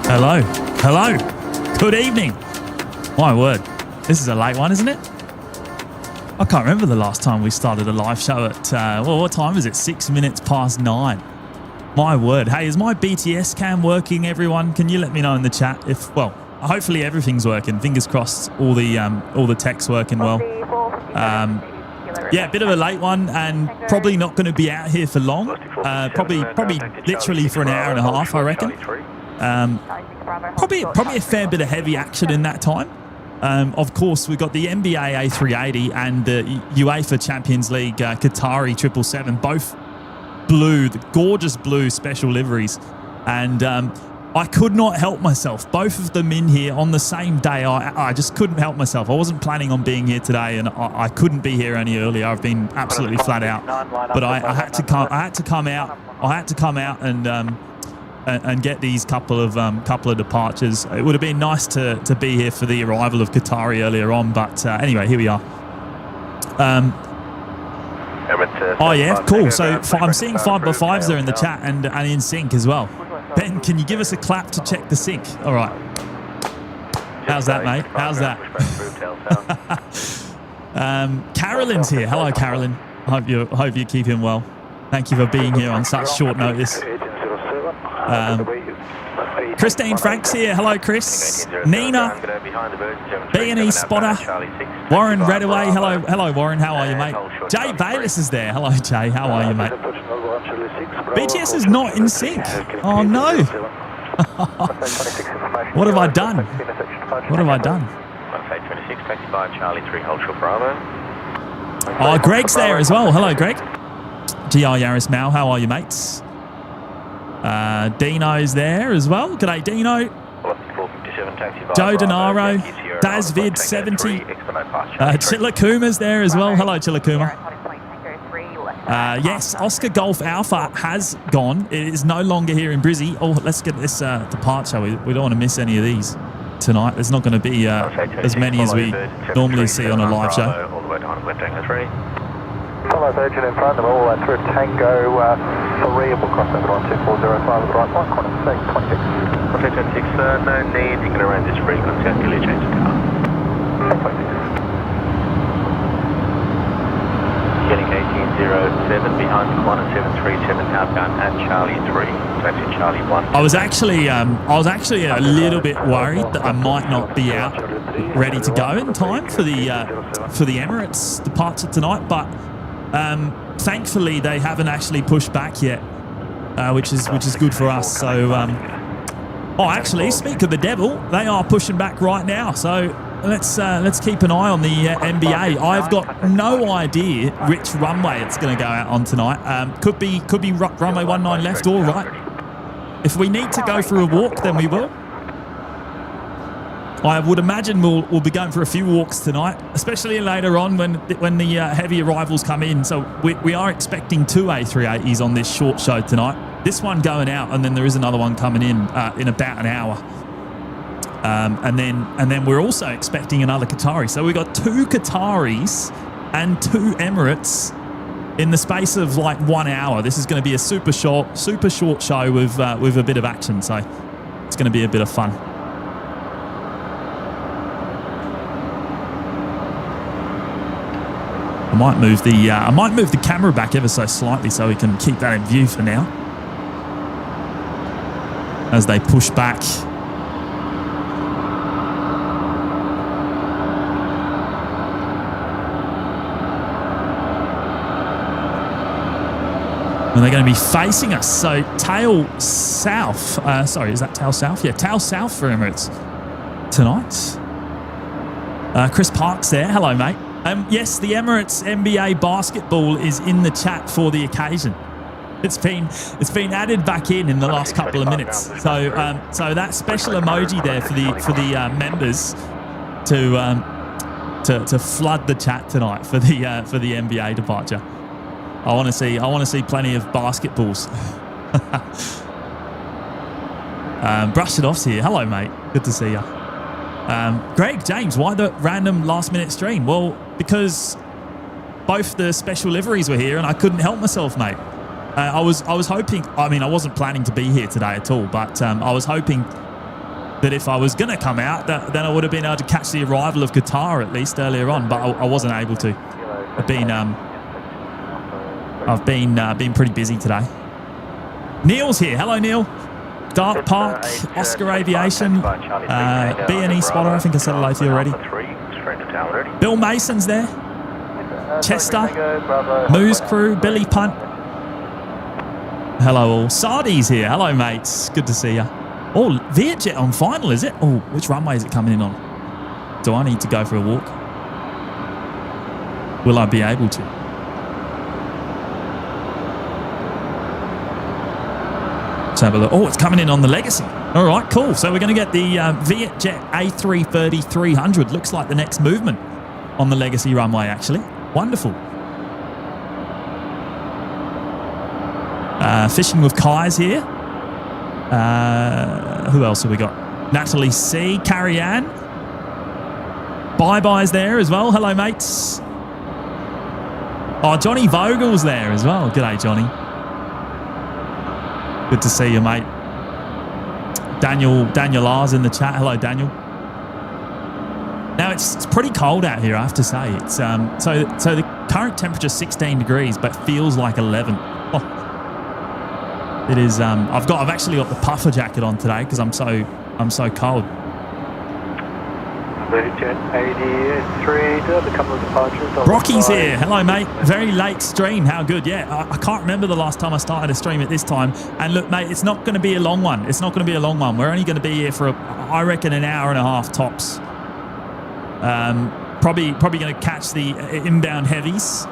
Hello. Hello. Good evening. My word. This is a late one, isn't it? I can't remember the last time we started a live show at, what time is it? 6 minutes past 9. My word. Hey, is my BTS cam working, everyone? Can you let me know in the chat if, well, hopefully everything's working. Fingers crossed all the tech's working well. Yeah, a bit of a late one and probably not going to be out here for long. Probably literally for an hour and a half, I reckon. Probably a fair bit of heavy action in that time. Of course, we've got the NBA380 and the UEFA Champions League Qatari 777, both blue, the gorgeous blue special liveries. And I could not help myself. Both of them in here on the same day. I just couldn't help myself. I wasn't planning on being here today, and I couldn't be here any earlier. I've been absolutely flat out. But I had to come out. I had to come out and get these couple of departures. It would have been nice to be here for the arrival of Qatari earlier on, but anyway, here we are. Oh yeah, cool. So I'm seeing 5x5s there in the chat and in sync as well. Ben, can you give us a clap to check the sync? All right. How's that, mate? How's that? Carolyn's here. Hello, Carolyn. I hope you're keeping well. Thank you for being here on such short notice. Christine Franks here. Hello, Chris. Nina. BNE spotter. Warren Redaway. Hello, Warren. How are you, mate? Jay Bayliss is there. Hello, Jay. How are you, mate? BTS is not in sync. Oh, no. What have I done? What have I done? Oh, Greg's there as well. Hello, Greg. GR Yaris Mal. How are you, mates? Dino's there as well. G'day, Dino. Joe Denaro. Dazvid70. Chilakuma's there as well. Hello, Chilakuma. Yes, Oscar Golf Alpha has gone. It is no longer here in Brizzy. Oh, let's get this departure. We don't want to miss any of these tonight. There's not going to be as many as we normally see on a live show. Follow Virgin in front of all through Tango 3, and we'll cross over on 2405 with the right one, corner 26. Okay, 26, no need, you can arrange this frequency until you change the car. 26. Getting 1807 behind corner 737 outbound at Charlie 3, taxi Charlie 1. I was actually a little bit worried that I might not be out ready to go in time for the Emirates departure tonight, but thankfully they haven't actually pushed back yet, which is good for us. So actually, speak of the devil, they are pushing back right now. So let's keep an eye on the NBA. I've got no idea which runway it's going to go out on tonight. Could be runway 19 left or right. If we need to go for a walk, then we will. I would imagine we'll be going for a few walks tonight, especially later on when the heavy arrivals come in. So we are expecting 2 A380s on this short show tonight. This one going out, and then there is another one coming in about an hour. And then we're also expecting another Qatari. So we've got 2 Qataris and 2 Emirates in the space of like 1 hour. This is going to be a super short show with a bit of action. So it's going to be a bit of fun. I might move the camera back ever so slightly so we can keep that in view for now as they push back. And they're going to be facing us. So tail south. Sorry, is that tail south? Yeah, tail south for Emirates tonight. Chris Park's there. Hello, mate. Yes, the Emirates NBA basketball is in the chat for the occasion. It's been added back in the last couple of minutes. So that special emoji there for the members to flood the chat tonight for the NBA departure. I want to see plenty of basketballs. Brush it off's here. Hello, mate. Good to see you. Greg, James, why the random last-minute stream? Well, because both the special liveries were here and I couldn't help myself, mate. I was hoping, I mean, I wasn't planning to be here today at all, but I was hoping that if I was going to come out, then I would have been able to catch the arrival of Qatar at least earlier on, but I wasn't able to. I've been pretty busy today. Neil's here. Hello, Neil. Dart Park, Oscar Aviation, BNE spotter. I think I said hello to you already. Bill Mason's there. Chester, Moose Crew, Billy Punt. Hello all. Sardi's here. Hello, mates. Good to see you. Oh, Vietjet on final, is it? Oh, which runway is it coming in on? Do I need to go for a walk? Will I be able to? Let's have a look. Oh, it's coming in on the Legacy. All right, cool. So we're going to get the Vietjet A330-300. Looks like the next movement on the Legacy runway, actually. Wonderful. Fishing with Kai's here. Who else have we got? Natalie C. Carrie Ann. Bye-bye's there as well. Hello, mates. Oh, Johnny Vogel's there as well. G'day, Johnny. Good to see you, mate. Daniel R's in the chat. Hello, Daniel. Now, it's pretty cold out here, I have to say. It's so the current temperature is 16 degrees, but feels like 11. Oh. It is. I've actually got the puffer jacket on today because I'm so cold. Rocky's here. Hello, mate. Very late stream. How good? Yeah, I can't remember the last time I started a stream at this time. And look, mate, it's not going to be a long one. It's not going to be a long one. We're only going to be here for I reckon an hour and a half tops. Probably going to catch the inbound heavies.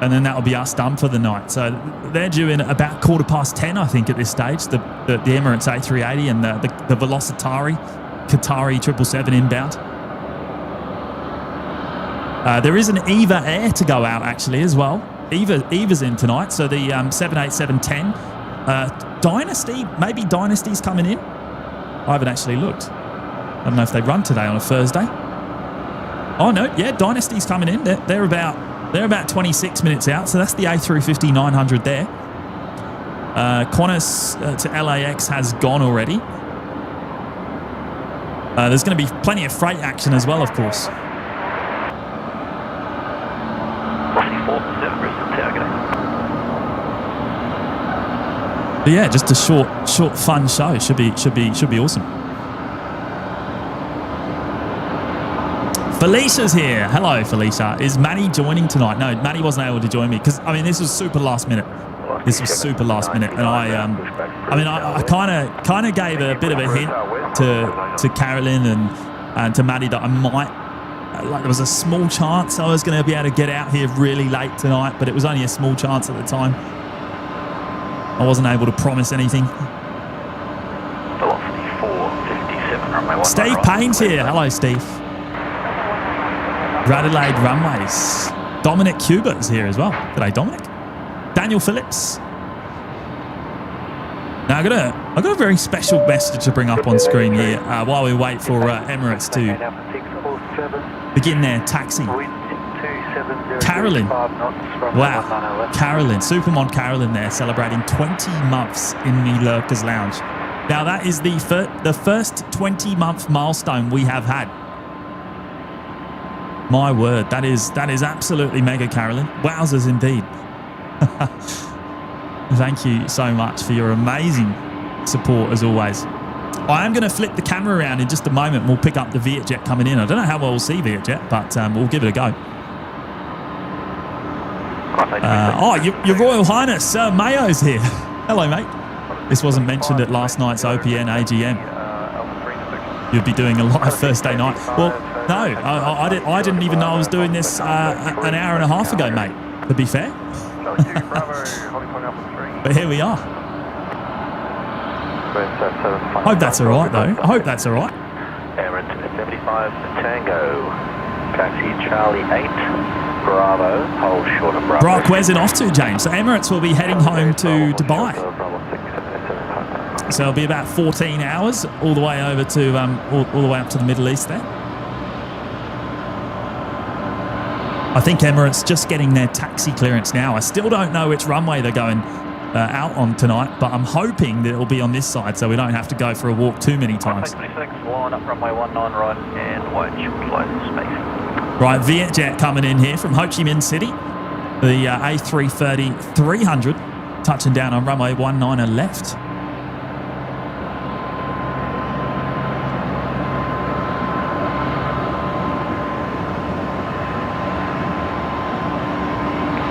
And then that'll be us done for the night. So they're due in about 10:15, I think, at this stage. The Emirates A380 and the Velocitari Qatari 777 inbound. There is an Eva Air to go out actually as well. Eva's in tonight. So the 787-10 Dynasty. Maybe Dynasty's coming in. I haven't actually looked. I don't know if they run today on a Thursday. Oh no, yeah, Dynasty's coming in. They're about 26 minutes out, so that's the A350-900 there. Qantas to LAX has gone already. There's going to be plenty of freight action as well, of course. But yeah, just a short, fun show. Should be awesome. Felicia's here. Hello, Felicia. Is Maddie joining tonight? No, Maddie wasn't able to join me because this was super last minute. And I kind of gave a bit of a hint to Carolyn and to Maddie that I might there was a small chance I was going to be able to get out here really late tonight, but it was only a small chance at the time. I wasn't able to promise anything. Steve Payne's here. Hello, Steve. Radelaide Runways. Dominic Cubert's here as well. G'day, Dominic. Daniel Phillips. Now, I've got a very special message to bring up on screen here while we wait for Emirates to begin their taxi. Carolyn. Wow. Carolyn. Supermon Carolyn there celebrating 20 months in the Lurkers Lounge. Now, that is the first 20-month milestone we have had. My word, that is absolutely mega, Carolyn. Wowzers indeed. Thank you so much for your amazing support as always. I am going to flip the camera around in just a moment. We'll pick up the Vietjet coming in. I don't know how well we'll see Vietjet, but we'll give it a go. Your Royal Highness, Sir Mayo's here. Hello, mate. This wasn't mentioned at last night's OPN AGM. You'd be doing a live Thursday night. Well, no, I didn't even know I was doing this an hour and a half ago, mate, to be fair. But here we are. I hope that's all right, though. I hope that's all right. Emirates 75 Tango. Taxi Charlie 8. Bravo. Hold short of Bravo. Brock, where's it off to, James? So Emirates will be heading home to Dubai. So it'll be about 14 hours all the way over to all the way up to the Middle East there. I think Emirates just getting their taxi clearance now. I still don't know which runway they're going out on tonight, but I'm hoping that it'll be on this side so we don't have to go for a walk too many times. 26, line up runway 19 right and watch flight space. Right, Vietjet coming in here from Ho Chi Minh City. The A330-300 touching down on runway 19 left.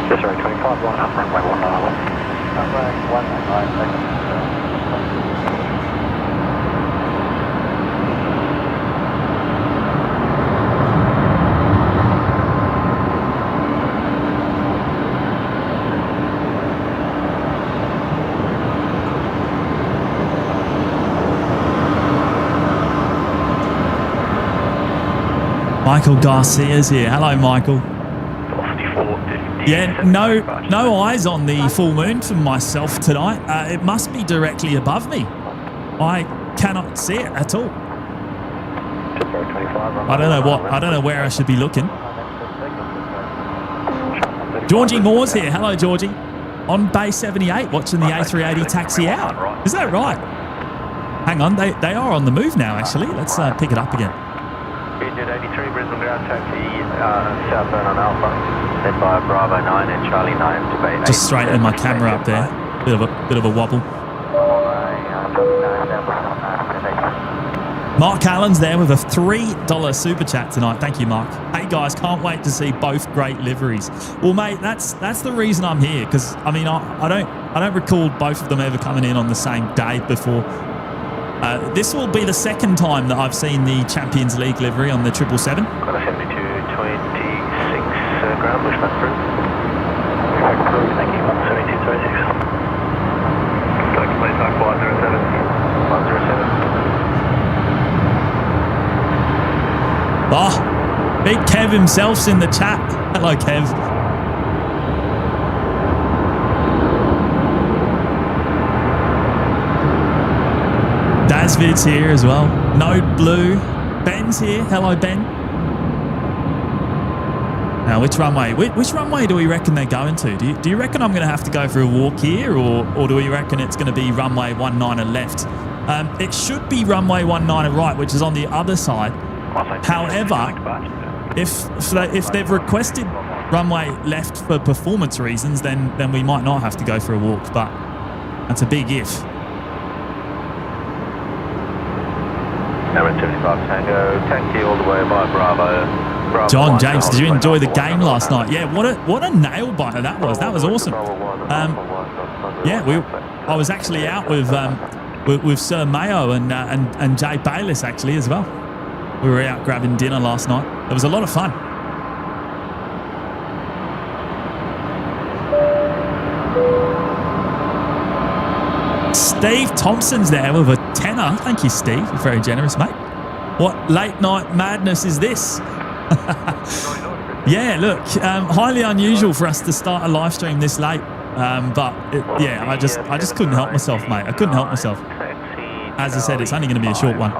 Sorry, 25, line up runway 19 left. Runway 19 left. Michael Garcia's here. Hello, Michael. Yeah, no eyes on the full moon for myself tonight. It must be directly above me. I cannot see it at all. I don't know where I should be looking. Georgie Moore's here. Hello, Georgie. On Bay 78, watching the A380 taxi out. Is that right? Hang on, they are on the move now. Actually, let's pick it up again. Jet 83, Brisbane ground taxi, southbound on Alpha, led by Bravo 9 and Charlie 9 to Bay 8. Just straighten my camera up there. Bit of a wobble. Mark Allen's there with a $3 super chat tonight. Thank you, Mark. Hey guys, can't wait to see both great liveries. Well, mate, that's the reason I'm here, because I mean I don't recall both of them ever coming in on the same day before. This will be the second time that I've seen the Champions League livery on the 777. Got a 7226 ground push back through. Thank you, 7226. Got a complete type 507. 507. Oh, big Kev himself's in the chat. Hello, Kev. Dasvid's here as well. Node Blue. Ben's here. Hello, Ben. Now, which runway? Which runway do we reckon they're going to? Do you reckon I'm going to have to go for a walk here, or do we reckon it's going to be runway 19 left? It should be runway 19 right, which is on the other side. However, if they've requested runway left for performance reasons, then we might not have to go for a walk. But that's a big if. Emirates 75 Tango, taxi all the way by Bravo. John James, did you enjoy the game last night? Yeah, what a nail biter that was. That was awesome. Yeah, I was actually out with Sir Mayo and Jay Bayliss actually as well. We were out grabbing dinner last night. It was a lot of fun. Steve Thompson's there with a tenner. Thank you, Steve. You're very generous, mate. What late night madness is this? Yeah, look, highly unusual for us to start a live stream this late. But yeah, I just couldn't help myself, mate. I couldn't help myself. As I said, it's only going to be a short one.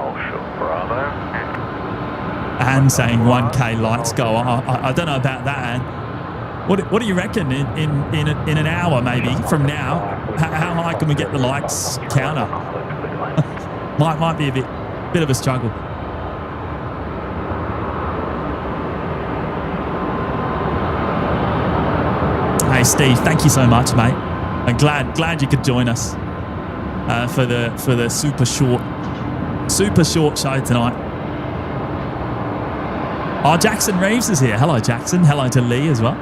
And saying 1K likes go. I don't know about that, Anne. What do you reckon in an hour maybe from now? How high can we get the likes counter? might be a bit of a struggle. Hey Steve, thank you so much, mate. I'm glad you could join us for the super short show tonight. Oh, Jackson Reeves is here. Hello, Jackson. Hello to Lee as well.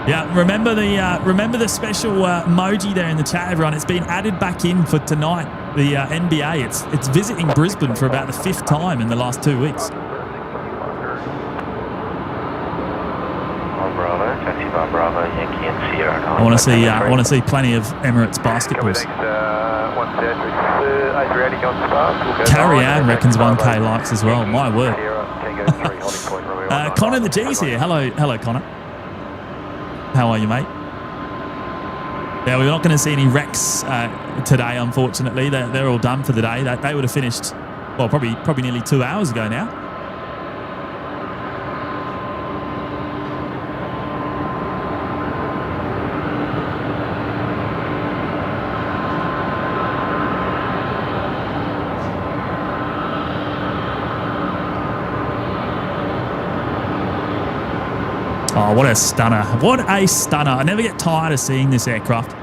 Yeah, remember the special emoji there in the chat, everyone. It's been added back in for tonight. The NBA. It's visiting Brisbane for about the 5th time in the last 2 weeks. Bravo, Yankee and Sierra. I want to see plenty of Emirates basketballs. Carrie Ann reckons 1K likes as well. My word. Connor the G's here. Hello, Connor. How are you, mate? Yeah, we're not going to see any wrecks today, unfortunately. They're all done for the day. They would have finished, well, probably nearly 2 hours ago now. Oh, what a stunner. What a stunner. I never get tired of seeing this aircraft.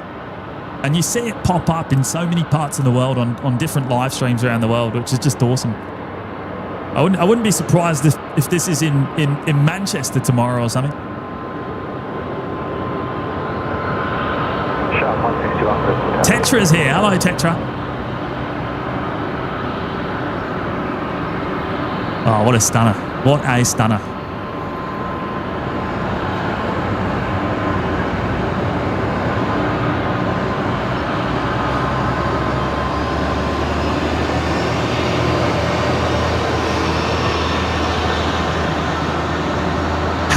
And you see it pop up in so many parts of the world on different live streams around the world, which is just awesome. I wouldn't be surprised if this is in Manchester tomorrow or something. Tetra's here. Hello, Tetra. Oh, what a stunner. What a stunner.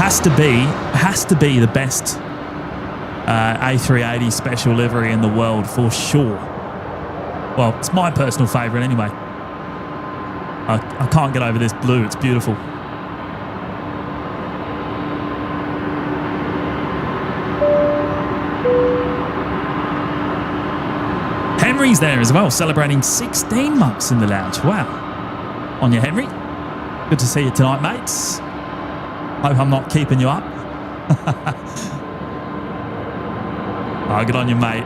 Has to be the best A380 special livery in the world for sure. Well, it's my personal favourite anyway. I can't get over this blue. It's beautiful. Henry's there as well, celebrating 16 months in the lounge. Wow. On you, Henry. Good to see you tonight, mates. Hope I'm not keeping you up. Oh, good on you, mate.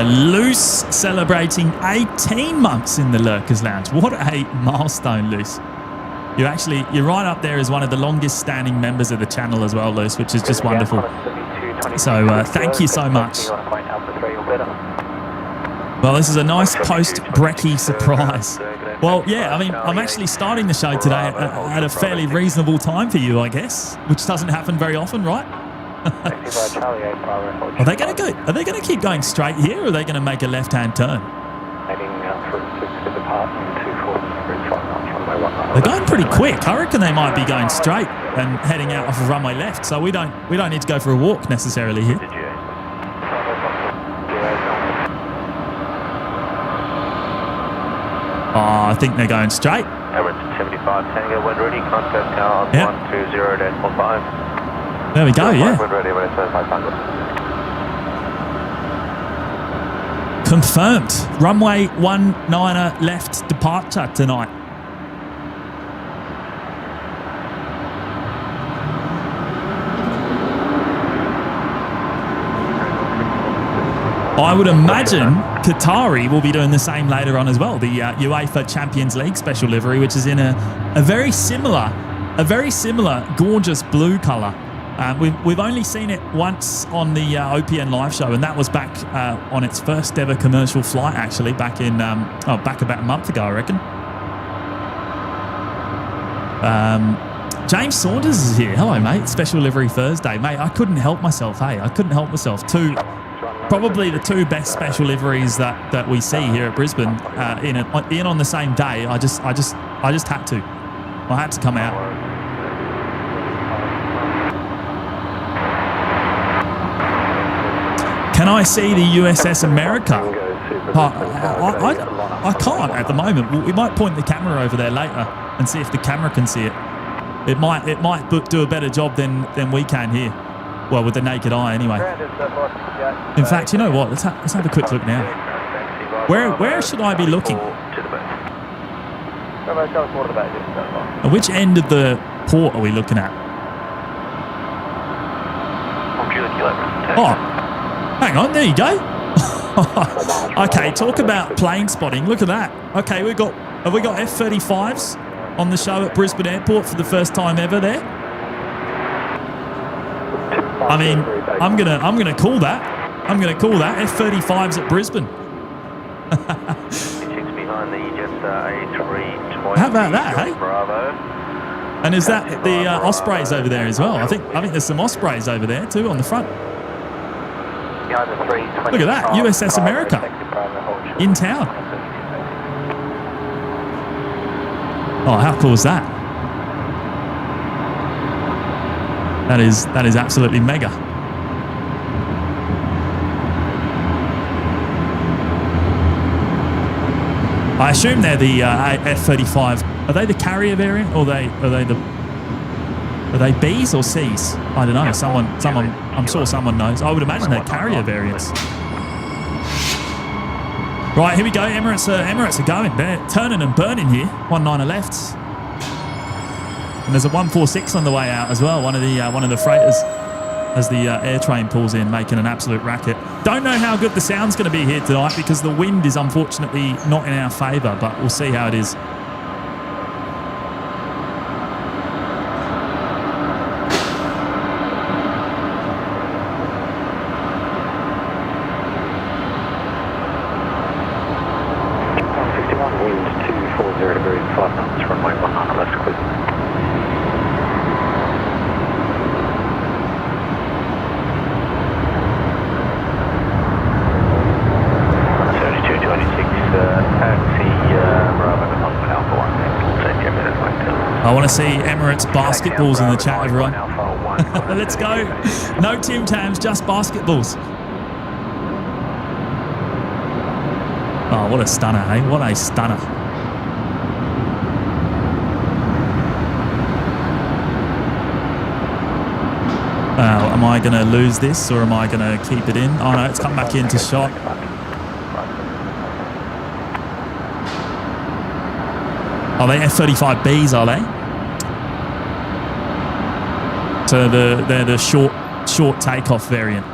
Luce celebrating 18 months in the Lurkers Lounge. What a milestone, Luce. You're right up there as one of the longest standing members of the channel as well, Luce, which is just wonderful. So thank you so much. Well, this is a nice post-brekkie surprise. Well, yeah, I mean, I'm actually starting the show today at a fairly reasonable time for you, I guess, which doesn't happen very often, right? Are they going to go? Are they going to keep going straight here, or are they going to make a left-hand turn? They're going pretty quick. I reckon they might be going straight and heading out off of runway left. So we don't need to go for a walk necessarily here. Oh, I think they're going straight. Emirates 75 Tango, when ready, contact tower on 120.15. There we go, yeah. When ready, Emirates 7500. Confirmed. Runway 19er left departure tonight. I would imagine Qatari will be doing the same later on as well. The UEFA Champions League special livery, which is in a very similar gorgeous blue colour. We've only seen it once on the OPN live show, and that was back on its first ever commercial flight, actually, back about a month ago, I reckon. James Saunders is here. Hello, mate. Special livery Thursday, mate. I couldn't help myself. Hey, I couldn't help myself. Probably the two best special liveries that we see here at Brisbane in on the same day. I just had to. I had to come out. Can I see the USS America? I can't at the moment. We might point the camera over there later and see if the camera can see it. It might do a better job than we can here. Well, with the naked eye, anyway. In fact, you know what? Let's have a quick look now. Where should I be looking? At which end of the port are we looking at? Oh, hang on. There you go. Okay, talk about plane spotting. Look at that. Okay, have we got F-35s on the show at Brisbane Airport for the first time ever there? I mean, I'm gonna call that. I'm gonna call that F-35s at Brisbane. How about that, hey? And is that the Ospreys over there as well? I think there's some Ospreys over there too on the front. Look at that, USS America in town. Oh, how cool is that? That is absolutely mega. I assume they're the F-35. Are they the carrier variant, or are they Bs or Cs? I don't know. Someone. I'm sure someone knows. I would imagine they're carrier variants. Right, here we go. Emirates are going. They're turning and burning here. 190 left. And there's a 146 on the way out as well. One of the freighters as the air train pulls in, making an absolute racket. Don't know how good the sound's going to be here tonight because the wind is unfortunately not in our favour, but we'll see how it is. Wind 240 degrees, 5 knots, runway 19 left, clear. I want to see Emirates basketballs in the chat, everyone. Let's go. No Tim Tams, just basketballs. Oh, what a stunner, hey? What a stunner. Am I going to lose this or am I going to keep it in? Oh, no, it's come back into shot. Are they F-35Bs, are they? So they're the short takeoff variant.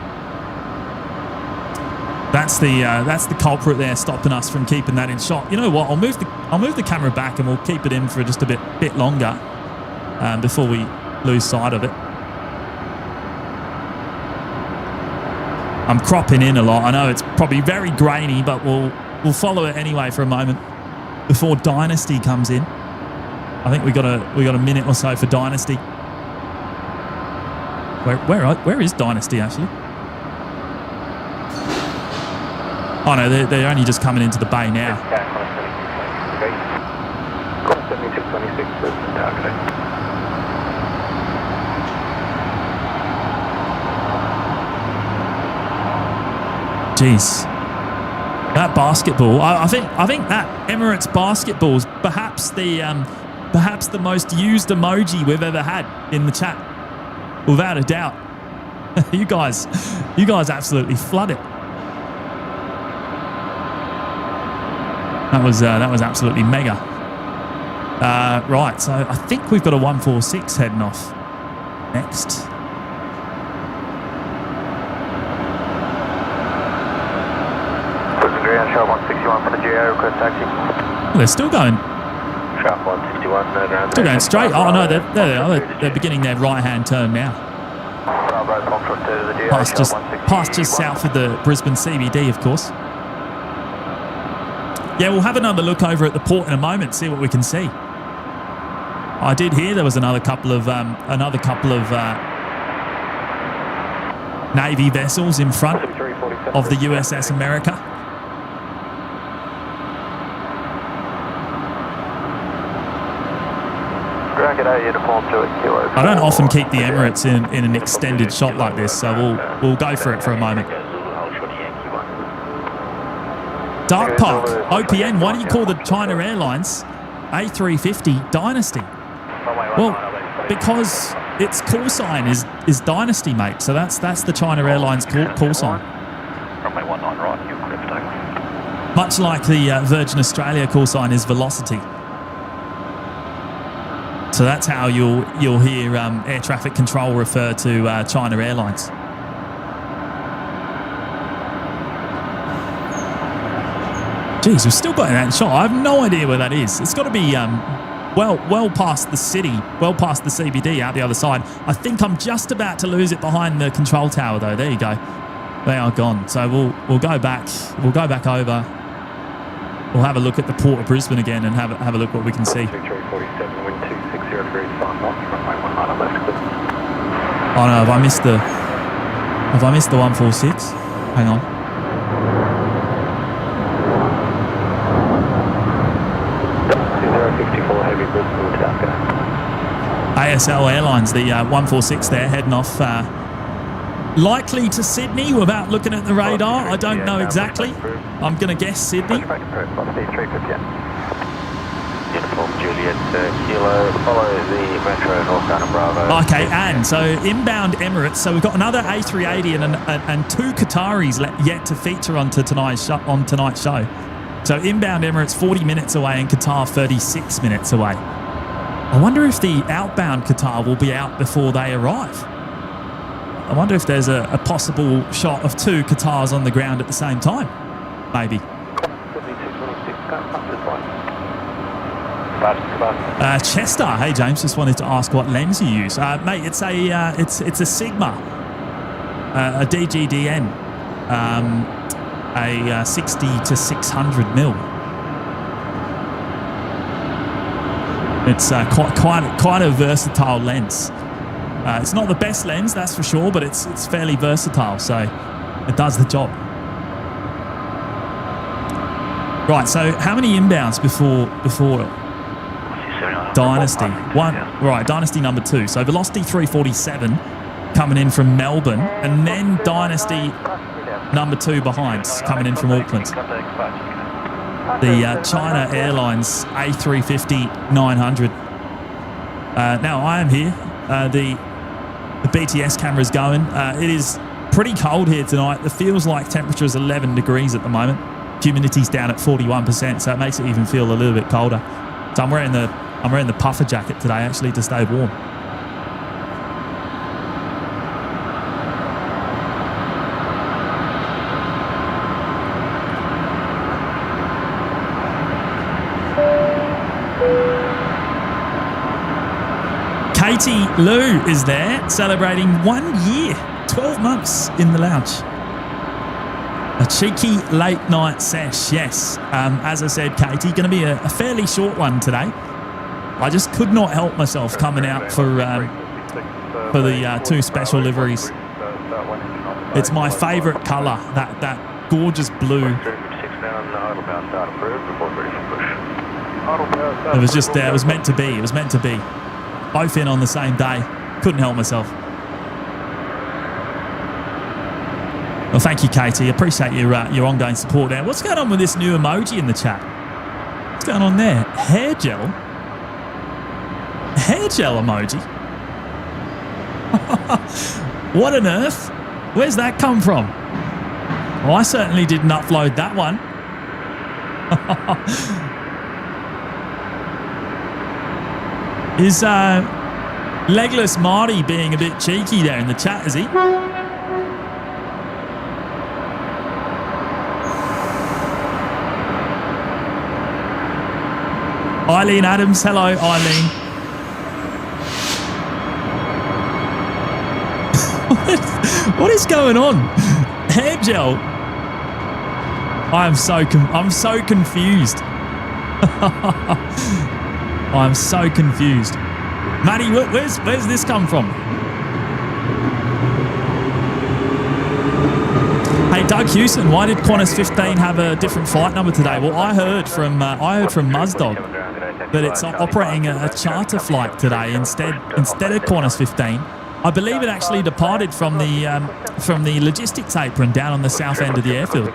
That's the culprit there, stopping us from keeping that in shot. You know what? I'll move the camera back and we'll keep it in for just a bit longer before we lose sight of it. I'm cropping in a lot. I know it's probably very grainy, but we'll follow it anyway for a moment before Dynasty comes in. I think we got a minute or so for Dynasty. Where is Dynasty actually? Oh no, they're only just coming into the bay now. Jeez, that basketball. I think that Emirates basketball is perhaps the most used emoji we've ever had in the chat, without a doubt. You guys absolutely flood it. That was absolutely mega. Right, so I think we've got a 146 heading off next. Sharp 161 for the GA, request taxi. Oh, they're still going. Sharp 161, no ground. Still going straight. Oh no, they're beginning their right-hand turn now. Past just south of the Brisbane CBD, of course. Yeah, we'll have another look over at the port in a moment, see what we can see. I did hear there was another couple of Navy vessels in front of the USS America. I don't often keep the Emirates in an extended shot like this, so we'll go for it for a moment. Dark Park, OPN, why do you call the China Airlines A350 Dynasty? Well, because its call sign is Dynasty, mate. So that's the China Airlines call sign. Runway 19 right, you're clear for takeoff. Much like the Virgin Australia call sign is Velocity. So that's how you'll hear air traffic control refer to China Airlines. Jeez, we've still got that shot. I have no idea where that is. It's got to be well past the city, well past the CBD out the other side. I think I'm just about to lose it behind the control tower though. There you go. They are gone. So we'll go back. We'll go back over. We'll have a look at the Port of Brisbane again and have a look what we can see. 2347, wind 260 degrees, 5 knots, runway 19 left. Oh no, have I missed the 146? Hang on. ASL Airlines, the 146 there, heading off likely to Sydney without looking at the radar. I don't know exactly. I'm going to guess Sydney. Uniform Juliet Juliet Kilo, follow the Metro northbound and Bravo. Okay, and so inbound Emirates. So we've got another A380 and two Qataris yet to feature on tonight's show. So inbound Emirates 40 minutes away and Qatar 36 minutes away. I wonder if the outbound Qatar will be out before they arrive. I wonder if there's a possible shot of two Qatars on the ground at the same time. Maybe. Chester, hey James, just wanted to ask what lens you use, mate. It's a Sigma, a DGDN, a 60 to 600 mil. It's quite a versatile lens. It's not the best lens, that's for sure, but it's fairly versatile, so it does the job. Right, so how many inbounds before Dynasty? One, right, Dynasty number 2. So Velocity 347 coming in from Melbourne, and then Dynasty number 2 behind, coming in from Auckland. The China Airlines A350-900. Now I am here. The BTS camera's going. It is pretty cold here tonight. It feels like temperature is 11 degrees at the moment. Humidity's down at 41%, so it makes it even feel a little bit colder. So I'm wearing the puffer jacket today actually to stay warm. Katie Lou is there celebrating 1 year, 12 months in the lounge. A cheeky late night sesh, yes. As I said, Katie, going to be a fairly short one today. I just could not help myself coming out for the two special liveries. It's my favourite colour, that gorgeous blue. It was just there. It was meant to be. It was meant to be. Both in on the same day. Couldn't help myself. Well, thank you, Katie. Appreciate your ongoing support there. What's going on with this new emoji in the chat? What's going on there? Hair gel? Hair gel emoji? What on earth? Where's that come from? Well, I certainly didn't upload that one. Is Legless Marty being a bit cheeky there in the chat, is he? Eileen Adams, hello Eileen. What is going on? Hair gel. I'm so confused. I'm so confused. Matty, where's this come from? Hey, Doug Hewson, why did Qantas 15 have a different flight number today? Well, I heard from Muzdog that it's operating a charter flight today instead of Qantas 15. I believe it actually departed from the logistics apron down on the south end of the airfield.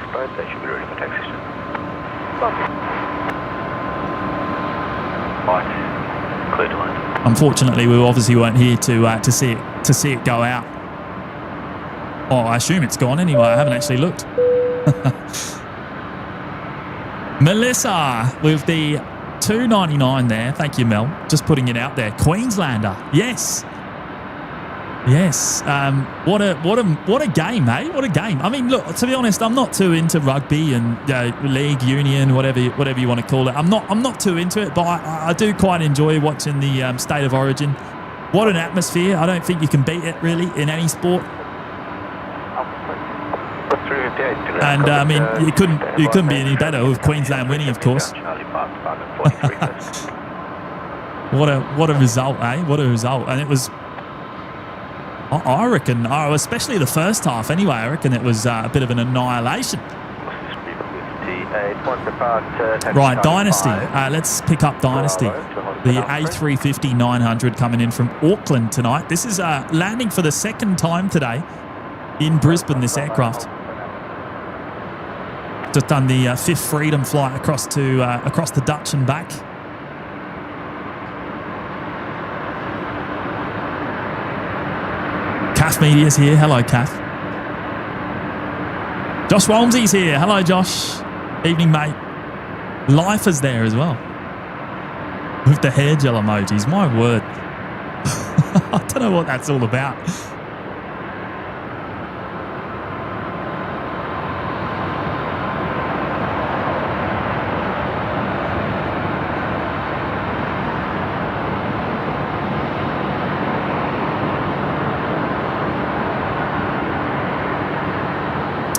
Unfortunately, we obviously weren't here to see it go out. Oh, I assume it's gone anyway. I haven't actually looked. Melissa with the $2.99 there. Thank you, Mel. Just putting it out there. Queenslander. Yes. Yes. What a game, eh? What a game. I mean, look, to be honest, I'm not too into rugby and league, union, whatever you want to call it. I'm not too into it, but I do quite enjoy watching the State of Origin. What an atmosphere. I don't think you can beat it really in any sport. And I mean, you couldn't be any better with Queensland winning, of course. What a result, eh? What a result. And it was, I reckon, especially the first half anyway, I reckon it was a bit of an annihilation. Right, Dynasty. Let's pick up Dynasty. The A350-900 coming in from Auckland tonight. This is landing for the second time today in Brisbane, this aircraft. Just done the fifth Freedom flight across the Dutch and back. Kath Media's here. Hello, Kath. Josh Walmsley's here. Hello, Josh. Evening, mate. Life is there as well. With the hair gel emojis. My word. I don't know what that's all about.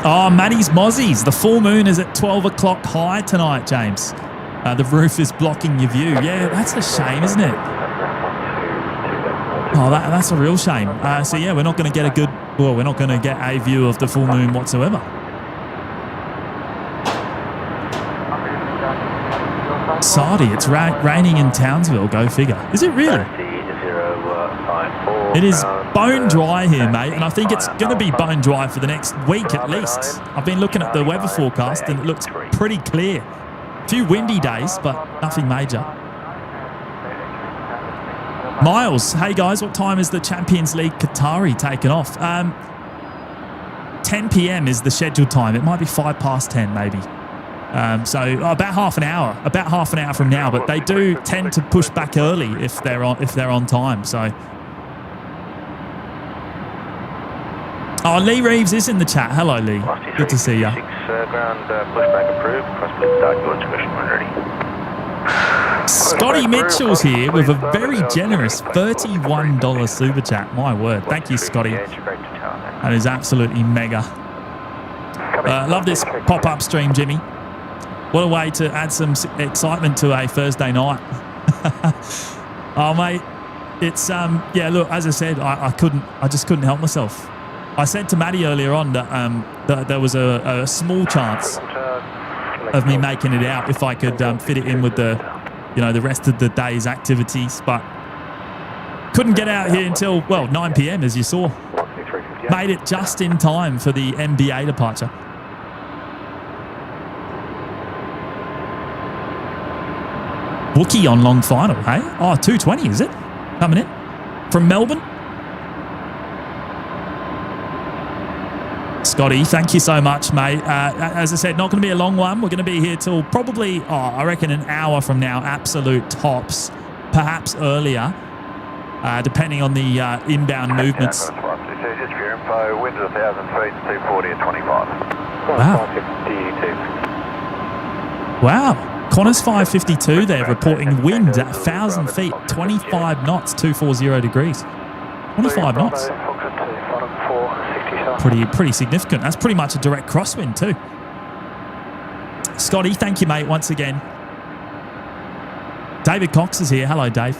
Oh, Matty's Mozzies. The full moon is at 12 o'clock high tonight, James. The roof is blocking your view. Yeah, that's a shame, isn't it? Oh, that's a real shame. So, yeah, we're not going to get we're not going to get a view of the full moon whatsoever. Saudi, it's raining in Townsville. Go figure. Is it really? It is bone dry here, mate, and I think it's going to be bone dry for the next week at least. I've been looking at the weather forecast and it looks pretty clear. A few windy days, but nothing major. Miles, hey guys, what time is the Champions League Qatari taking off? 10 p.m. is the scheduled time. It might be 10:05 maybe. So about half an hour from now, but they do tend to push back early if they're on time. So. Oh, Lee Reeves is in the chat. Hello, Lee. Good to see you. Ground pushback approved. Crosswind start launch question ready. Scotty Mitchell's here with a very generous $31 super chat. My word. Thank you, Scotty. That is absolutely mega. Love this pop-up stream, Jimmy. What a way to add some excitement to a Thursday night. Oh, mate. It's, yeah, look, as I said, I just couldn't help myself. I said to Maddie earlier on that there was a small chance of me making it out if I could fit it in with the rest of the day's activities, but couldn't get out here until 9 p.m. as you saw. Made it just in time for the NBA departure. Wookie on long final, hey? Oh, 2:20 is it? Coming in from Melbourne. Scotty, thank you so much, mate. As I said, not going to be a long one. We're going to be here till probably, I reckon, an hour from now, absolute tops, perhaps earlier, depending on the inbound movements. Just for your info, wind at 1,000 feet, 240 at 25. Wow. Qantas 552 there, reporting wind at 1,000 feet, 25 knots, 240 degrees. 25 knots. Pretty significant. That's pretty much a direct crosswind too. Scotty, thank you, mate, once again. David Cox is here. Hello, Dave.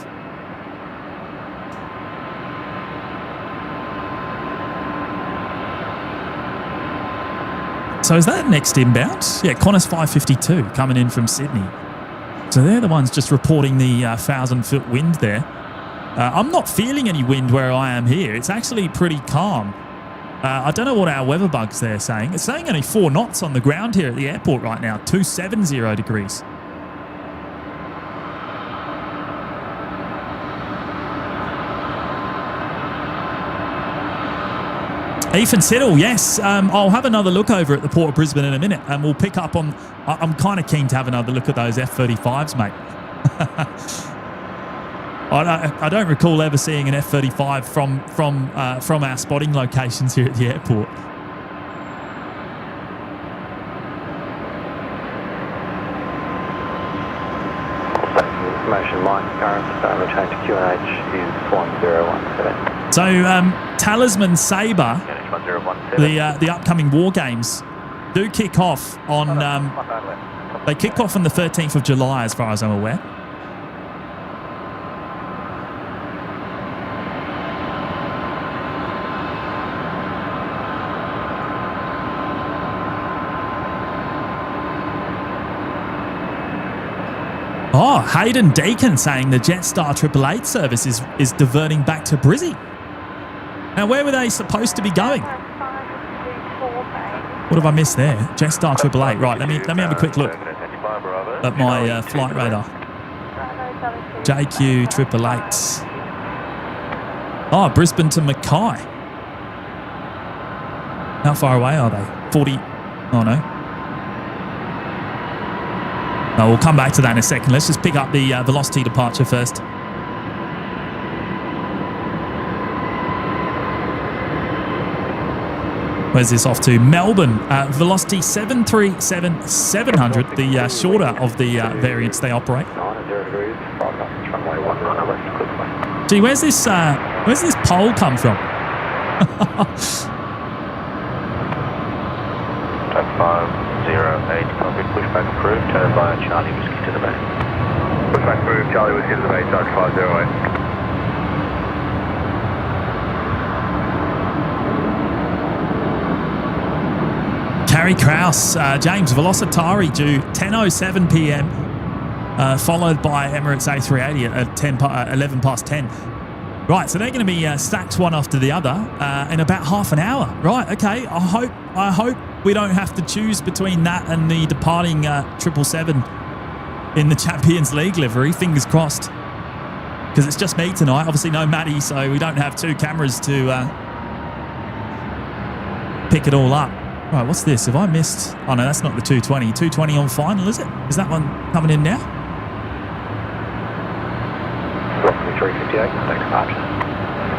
So is that next inbound? Yeah, Qantas 552 coming in from Sydney. So they're the ones just reporting the 1,000-foot wind there. I'm not feeling any wind where I am here. It's actually pretty calm. I don't know what our weather bug's there saying. It's saying only 4 knots on the ground here at the airport right now, 270 degrees. Ethan Siddle, yes. I'll have another look over at the Port of Brisbane in a minute, and we'll pick up on... I'm kind of keen to have another look at those F-35s, mate. I don't recall ever seeing an F-35 from our spotting locations here at the airport. Information line current change to QNH is 1017. So Talisman Sabre, the upcoming War Games, do kick off on... they kick off on the 13th of July, as far as I'm aware. Oh, Hayden Deacon saying the Jetstar 888 service is diverting back to Brizzy. Now, where were they supposed to be going? What have I missed there? Jetstar 888. Right, let me have a quick look at my flight radar. JQ 888. Oh, Brisbane to Mackay. How far away are they? 40. Oh, no. No, we'll come back to that in a second. Let's just pick up the velocity departure first. Where's this off to? Melbourne. Velocity 737-700, the shorter of the variants they operate. Gee, where's this pole come from? 508, copy, pushback approved, turn via Charlie Whiskey to the bay. Pushback approved, Charlie Whiskey to the bay, Dutch 508. Carrie Krause, James, Velocitari due 10:07 p.m, followed by Emirates A380 at 11 past 10. Right, so they're going to be stacked one after the other in about half an hour. Right, okay. I hope we don't have to choose between that and the departing 777 in the Champions League livery. Fingers crossed, because it's just me tonight. Obviously, no Maddie, so we don't have two cameras to pick it all up. Right, what's this? Have I missed? Oh no, that's not the 220. 220 on final, is it? Is that one coming in now? 358, thanks much.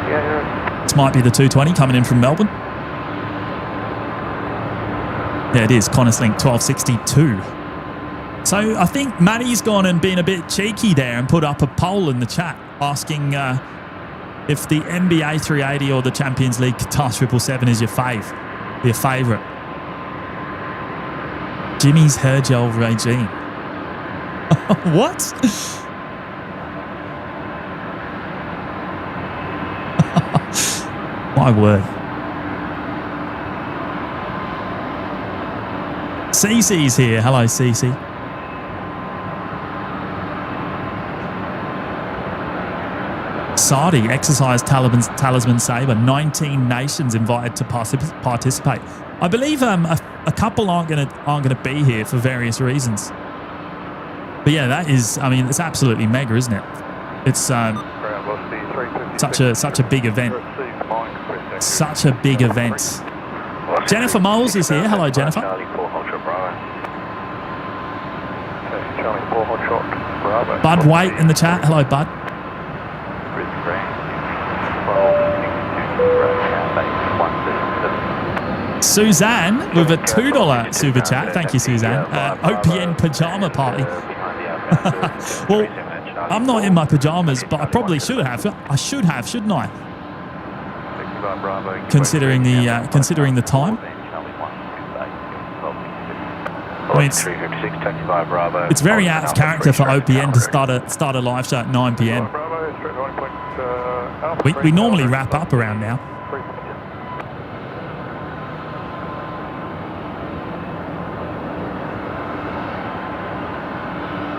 Yeah. This might be the 220 coming in from Melbourne. Yeah, it is. Qantas Link 1262. So I think Maddie's gone and been a bit cheeky there and put up a poll in the chat asking if the NBA380 or the Champions League Qatar 777 is your favourite. Jimmy's hair gel regime. What? My word. Cece's here. Hello, Cece. Saudi exercised talisman sabre. 19 nations invited to participate. I believe a couple aren't gonna be here for various reasons. But yeah, that is. I mean, it's absolutely mega, isn't it? It's such a big event. Such a big event. Jennifer Moles is here. Hello, Jennifer. Bud Waite in the chat. Hello, Bud. Suzanne with a $2 super chat. Thank you, Suzanne. OPN pajama party. Well, I'm not in my pajamas, but I probably should have. I should have, shouldn't I? Considering the time. I mean, it's very out of character for OPN to start a live show at 9 p.m. We normally wrap up around now.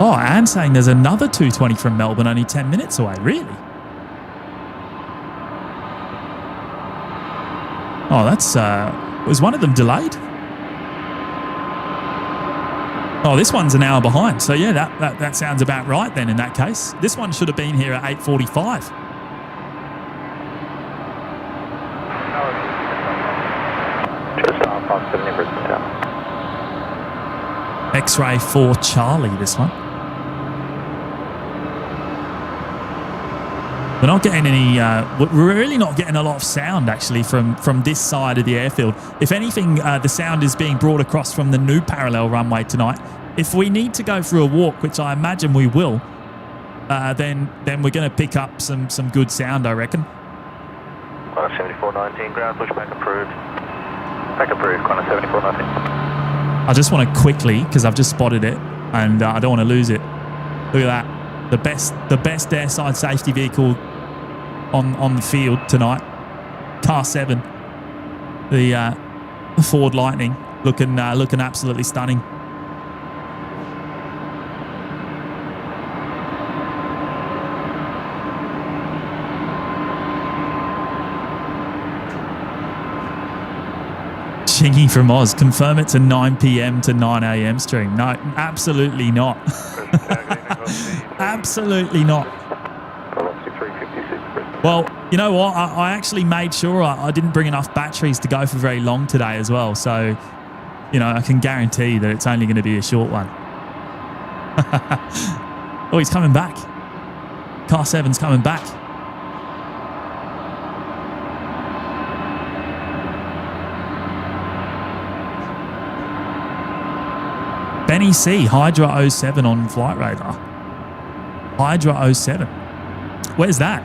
Oh, Anne's saying there's another 220 from Melbourne only 10 minutes away. Really? Oh, that's... was one of them delayed? Oh, this one's an hour behind. So, yeah, that sounds about right then in that case. This one should have been here at 8:45. X-ray for Charlie, this one. We're not getting any. We're really not getting a lot of sound actually from this side of the airfield. If anything, the sound is being brought across from the new parallel runway tonight. If we need to go for a walk, which I imagine we will, then we're going to pick up some good sound, I reckon. Qantas 7419, ground pushback approved. Back approved, Qantas 7419. I just want to quickly, because I've just spotted it, and I don't want to lose it. Look at that. The best airside safety vehicle on the field tonight. Car 7. The Ford Lightning looking absolutely stunning. Chingy from Oz, confirm it's a 9 p.m. to 9 a.m. stream. No, absolutely not. Absolutely not. Velocity 356, Brisbane. Well, you know what? I actually made sure I didn't bring enough batteries to go for very long today as well. So, you know, I can guarantee that it's only going to be a short one. Oh, he's coming back. Car 7's coming back. BNE Hydra 07 on flight radar. Hydra 07. Where's that?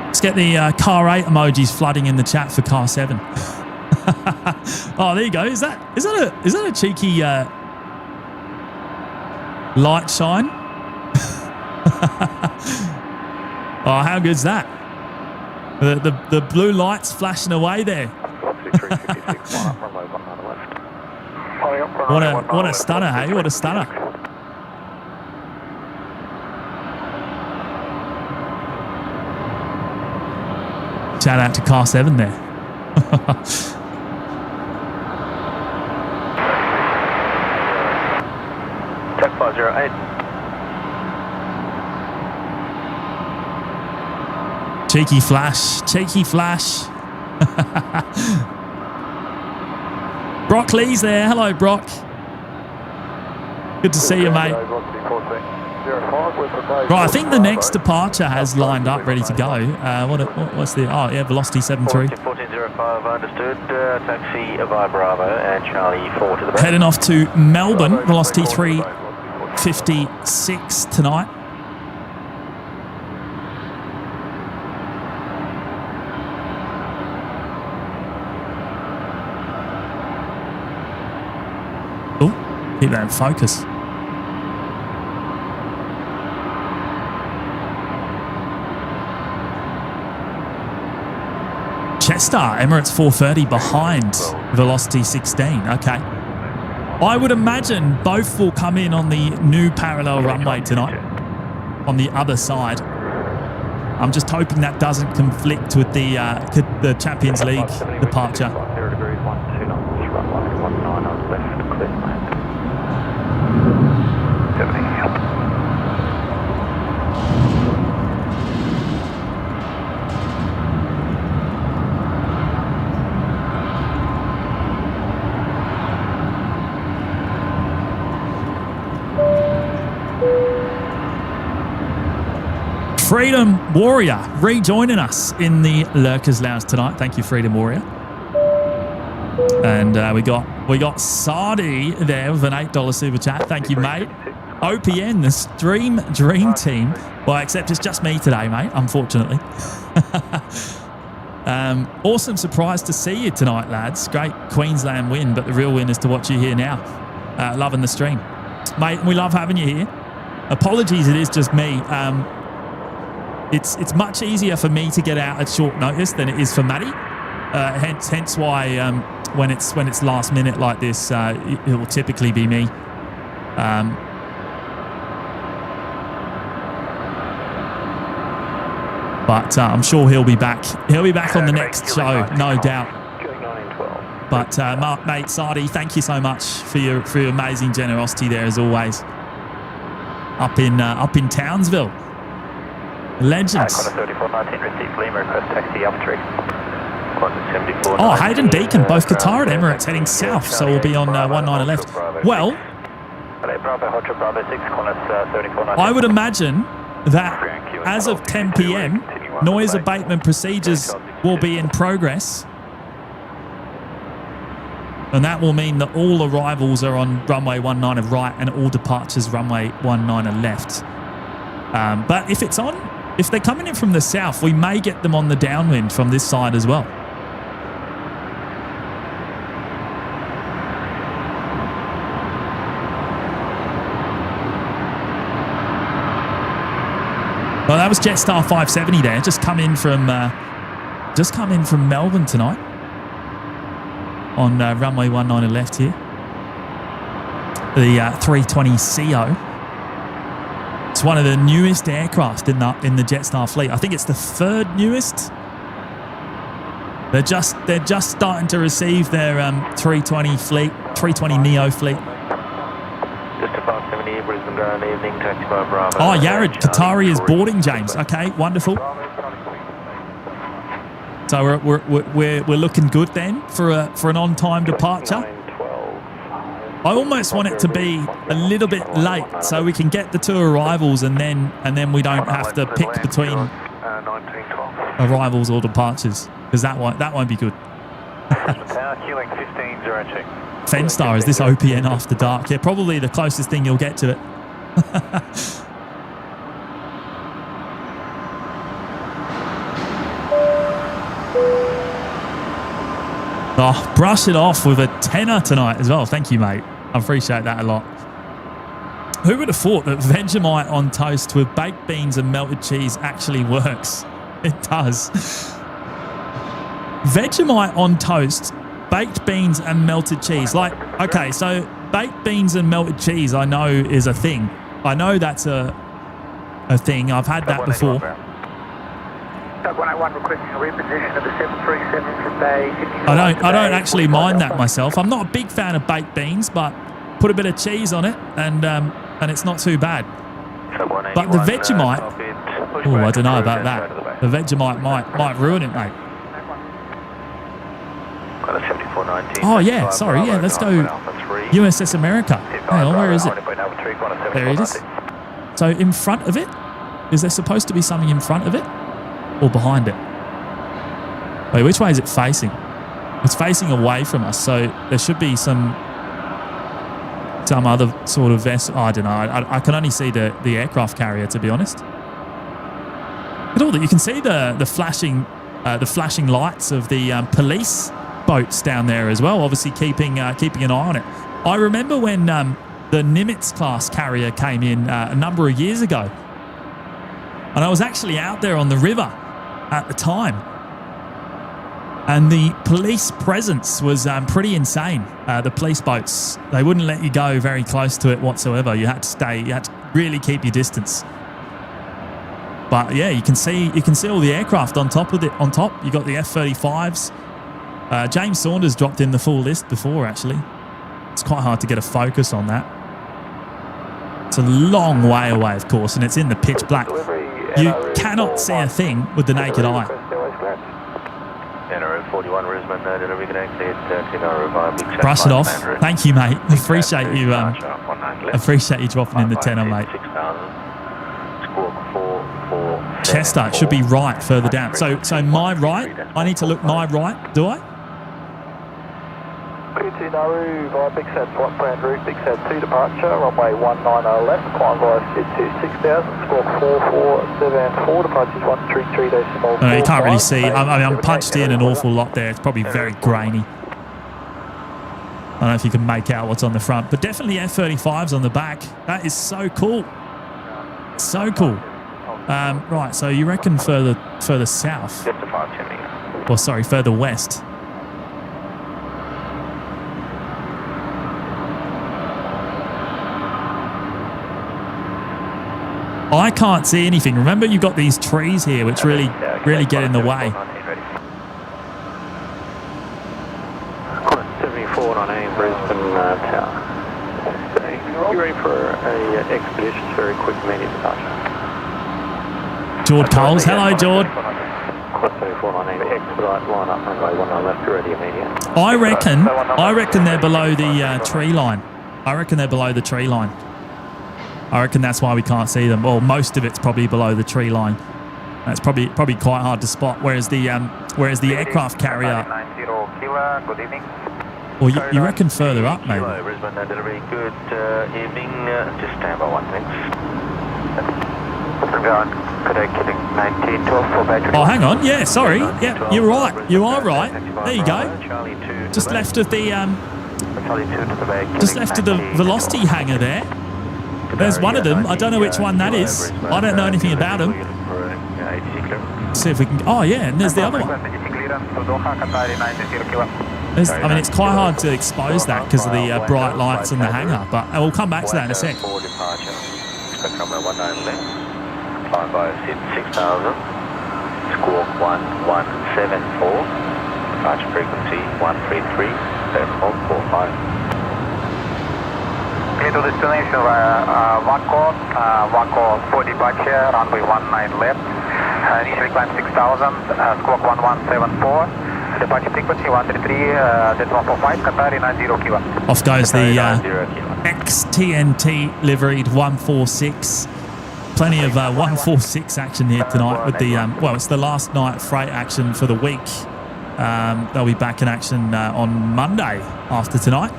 Let's get the car 8 emojis flooding in the chat for car 7. Oh, there you go. Is that a cheeky light shine? Oh, how good's that? The blue lights flashing away there. What a stunner, hey? What a stunner. Shout out to car 7 there. Check 508. Cheeky flash, cheeky flash. Brock Lee's there. Hello, Brock. Good to see you, mate. Right, I think the next departure has lined up, ready to go. What's the? Oh, yeah, Velocity 73. 1405, understood. Taxi via Bravo and Charlie 4 to the back. Heading off to Melbourne, Velocity 356 tonight. Keep that in focus. Chester, Emirates 430 behind Velocity 16. Okay. I would imagine both will come in on the new parallel runway tonight on the other side. I'm just hoping that doesn't conflict with the Champions League departure. 0 degrees, 12 knots, runway 19 on left, clear land. 70, help. Freedom Warrior rejoining us in the Lurkers Lounge tonight. Thank you, Freedom Warrior. And we got Sardi there with an $8 super chat. Thank you, mate. OPN, the Stream Dream Team. Well, except it's just me today, mate, unfortunately. Awesome surprise to see you tonight, lads. Great Queensland win, but the real win is to watch you here now. Loving the stream. Mate, we love having you here. Apologies, it is just me. It's much easier for me to get out at short notice than it is for Matty. Hence why when it's last minute like this, it will typically be me. But I'm sure he'll be back. He'll be back on the next show, no doubt. But mate, Sardi, thank you so much for your amazing generosity there as always. Up in Townsville. Legends. Qantas 3419, receive Lima, request taxi up 3. Qantas 74. Oh, Hayden Deacon, both Qatar and Emirates heading south, so we'll be on 19 left. Well, I would imagine that as of 10 p.m, noise abatement procedures will be in progress. And that will mean that all arrivals are on runway 19 right and all departures runway 19 left. But if it's on, if they're coming in from the south, we may get them on the downwind from this side as well. Well, that was Jetstar 570 there. Just come in from Melbourne tonight on runway 19 left here. The 320CO. It's one of the newest aircraft in the Jetstar fleet. I think it's the third newest. They're just starting to receive their 320 fleet 320 Neo fleet. Just above 70, Brisbane ground, evening, Taxiway Bravo. Oh, Yared, Qatari is boarding, James. Okay, wonderful. So we're looking good then for an on-time departure. I almost want it to be a little bit late so we can get the two arrivals and then we don't have to pick between arrivals or departures, because that won't be good. Fenstar, is this OPN after dark? Yeah, probably the closest thing you'll get to it. Oh, brush it off with a tenner tonight as well. Thank you, mate. I appreciate that a lot. Who would have thought that Vegemite on toast with baked beans and melted cheese actually works? It does. Vegemite on toast, baked beans and melted cheese. Like, okay, so baked beans and melted cheese I know is a thing. I know that's a thing. I've had that before. 181 requesting a reposition of the 737 from Bay. I don't actually mind that myself. I'm not a big fan of baked beans, but put a bit of cheese on it and it's not too bad. But the Vegemite, oh, I don't know about that. The Vegemite might ruin it, mate. Oh yeah, sorry, yeah. Let's go USS America. Hang on, where is it? There it is. So in front of it, is there supposed to be something in front of it? Or behind it? Wait, which way is it facing? It's facing away from us, so there should be some other sort of vessel. Oh, I don't know. I can only see the aircraft carrier, to be honest. Look at all that. You can see the flashing lights of the police boats down there as well. Obviously, keeping an eye on it. I remember when the Nimitz class carrier came in a number of years ago, and I was actually out there on the river at the time, and the police presence was pretty insane. The police boats, they wouldn't let you go very close to it whatsoever. You had to really keep your distance. But yeah, you can see all the aircraft on top of it. On top, you got the F-35s. James Saunders dropped in the full list before, actually. It's quite hard to get a focus on that. It's a long way away, of course, and it's in the pitch black. You cannot see a thing with the naked eye. Brush it off. Thank you, mate. Appreciate you dropping in the tenner, mate. Chester, it should be right further down. So my right, I need to look my right, do I? P2 Nauru via Big Sad flight plan route, Big Sad 2 departure, runway 19 left, climb via SID to 6000, squawk 4474, departures 133 decimal. No, you can't really see. I'm punched in an awful lot there. It's probably very grainy. I don't know if you can make out what's on the front, but definitely F-35s on the back. That is so cool. So cool. Right, so you reckon further south? Or sorry, further west. I can't see anything. Remember, you've got these trees here which really get in the way. 7498 Brisbane Tower. You ready for a expedition, very quick immediate departure? George Coles. Hello, George. I reckon they're below the tree line. I reckon that's why we can't see them. Well, most of it's probably below the tree line. That's probably quite hard to spot. Whereas the aircraft carrier. Good evening. Well, you reckon further up, maybe. Brisbane, good evening. Just stand by 1 minute. Oh, hang on. Yeah, sorry. Yeah, you're right. You are right. There you go. Just left of the velocity hangar there. There's one of them. I don't know which one that is. I don't know anything about them. Let's see if we can. Oh yeah, and there's the other one. I mean, it's quite hard to expose that because of the bright lights in the hangar, but we'll come back to that in a sec. Climb by SID 6000, squawk 1174, departure frequency 133.45. clear to destination Waco for departure, runway 19 left. Initially climb 6,000, squawk 1174. Departure frequency 133.145, Qatari 90 Kilo. Off goes the XTNT liveried 146. Plenty of 146 action here tonight with the, well, it's the last night freight action for the week. They'll be back in action on Monday after tonight.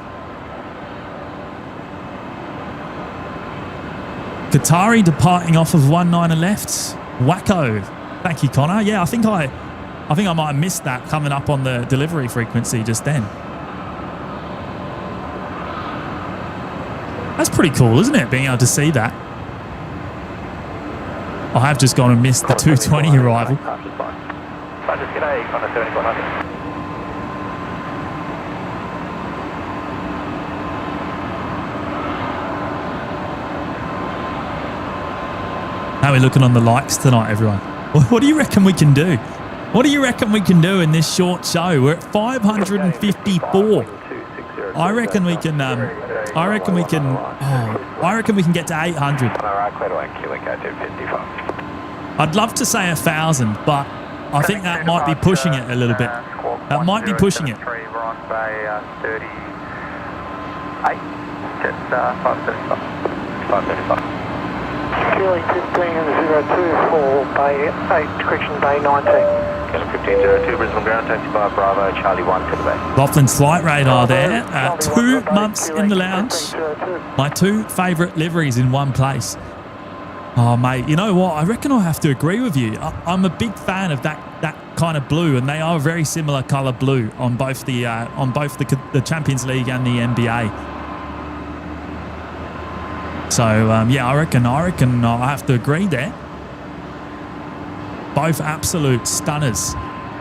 Qatari departing off of 19 left. Waco. Thank you, Connor. Yeah, I think I might have missed that coming up on the delivery frequency just then. That's pretty cool, isn't it? Being able to see that. I have just gone and missed the 220 arrival. How are we looking on the likes tonight, everyone? What do you reckon we can do? What do you reckon we can do in this short show? We're at 554. I reckon we can. I reckon we can get to 800. I'd love to say 1,000, but I think that might be pushing it a little bit. That might be pushing it. Fueling 1502 for Bay 8, correction Bay 19. 1502 Brisbane ground taxi by Bravo, Charlie 1 to the bay. Lofton's flight radar there. 2 months in the lounge. My 2 favourite liveries in one place. Oh, mate, you know what? I reckon I have to agree with you. I'm a big fan of that kind of blue, and they are a very similar colour blue on both the Champions League and the NBA. So yeah, I reckon I have to agree there. Both absolute stunners.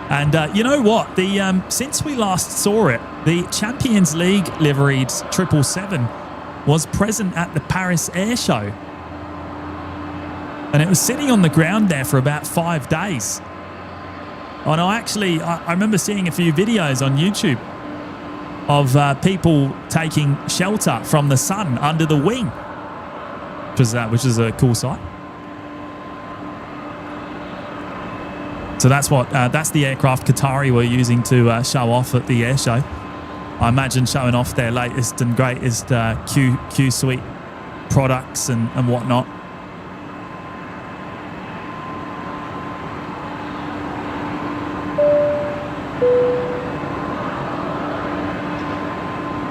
And you know what? The since we last saw it, the Champions League liveried 777 was present at the Paris Air Show. And it was sitting on the ground there for about 5 days. And I remember seeing a few videos on YouTube of people taking shelter from the sun under the wing, which is a cool sight. So that's the aircraft Qatari were using to show off at the air show. I imagine showing off their latest and greatest Q Suite products and whatnot.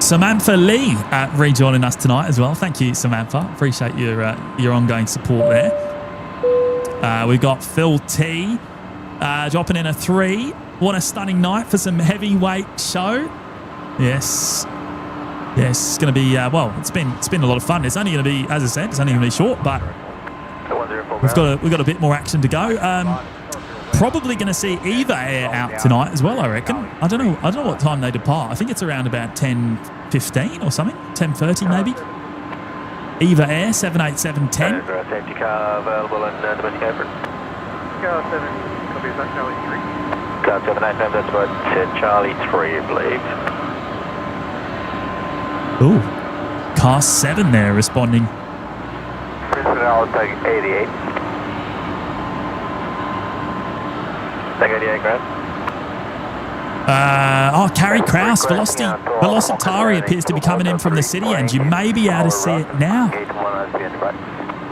Samantha Lee rejoining us tonight as well. Thank you, Samantha. Appreciate your ongoing support there. We've got Phil T dropping in a 3. What a stunning night for some heavyweight show. Yes, it's going to be well. It's been a lot of fun. It's only going to be, as I said, it's only going to be short, but we've got a bit more action to go. Probably going to see Eva Air out tonight as well, I reckon. I don't know what time they depart. I think it's around about 10:15 or something, 10:30 maybe. Eva Air 78710. Safety car available in domestic apron. Car 7, copy that, Charlie 3. Car 787, that's what Charlie 3, I believe. Ooh, car 7 there responding. Brisbane Airport 88. Carrie Krause, Velocitari appears to be coming in from the city end. You may be able to see it now.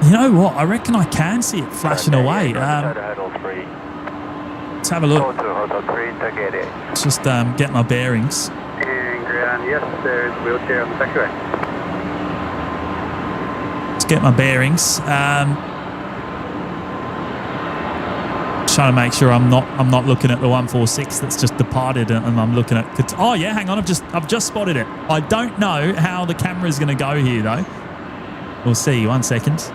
You know what? I reckon I can see it flashing away. Let's have a look. Let's just get my bearings. And ground, yes, there's a wheelchair on the taxiway. Let's get my bearings. Trying to make sure I'm not looking at the 146 that's just departed, and I'm looking at. Oh yeah, hang on, I've just spotted it. I don't know how the camera is going to go here though. We'll see. 1 second.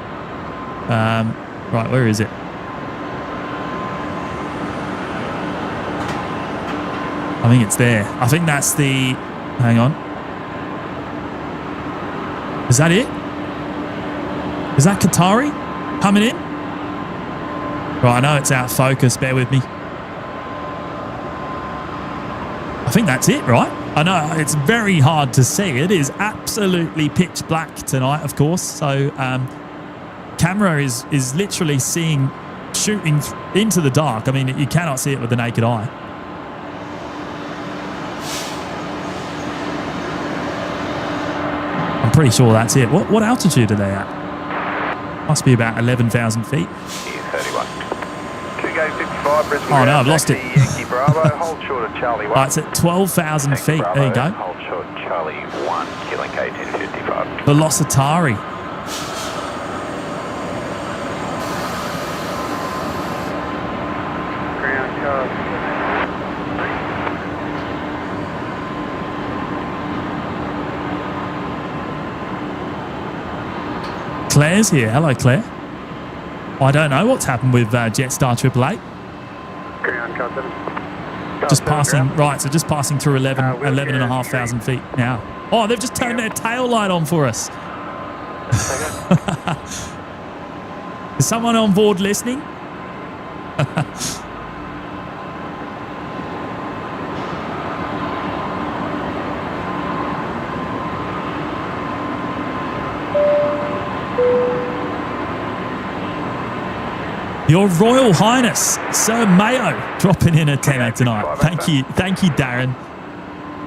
Right, where is it? I think it's there. I think that's the. Hang on. Is that it? Is that Qatari coming in? Right, I know it's out of focus. Bear with me. I think that's it, right? I know it's very hard to see. It is absolutely pitch black tonight, of course. So camera is literally shooting into the dark. I mean, you cannot see it with the naked eye. I'm pretty sure that's it. What altitude are they at? Must be about 11,000 feet. 31. 2K55, Brisbane. Oh no, I've lost it. Yankee Bravo, hold short of Charlie 1. Right, it's at 12,000 feet. Bravo, There you go. Hold short Charlie 1, killing K1055. Velocitari. Ground cars. Claire's here. Hello, Claire. I don't know what's happened with Jetstar 888. Ground car 7. Just passing, right, so just passing through 11,500 feet now. Oh, they've just turned their tail light on for us. Is someone on board listening? Your Royal Highness, Sir Mayo, dropping in a tenner tonight. Thank you, Darren.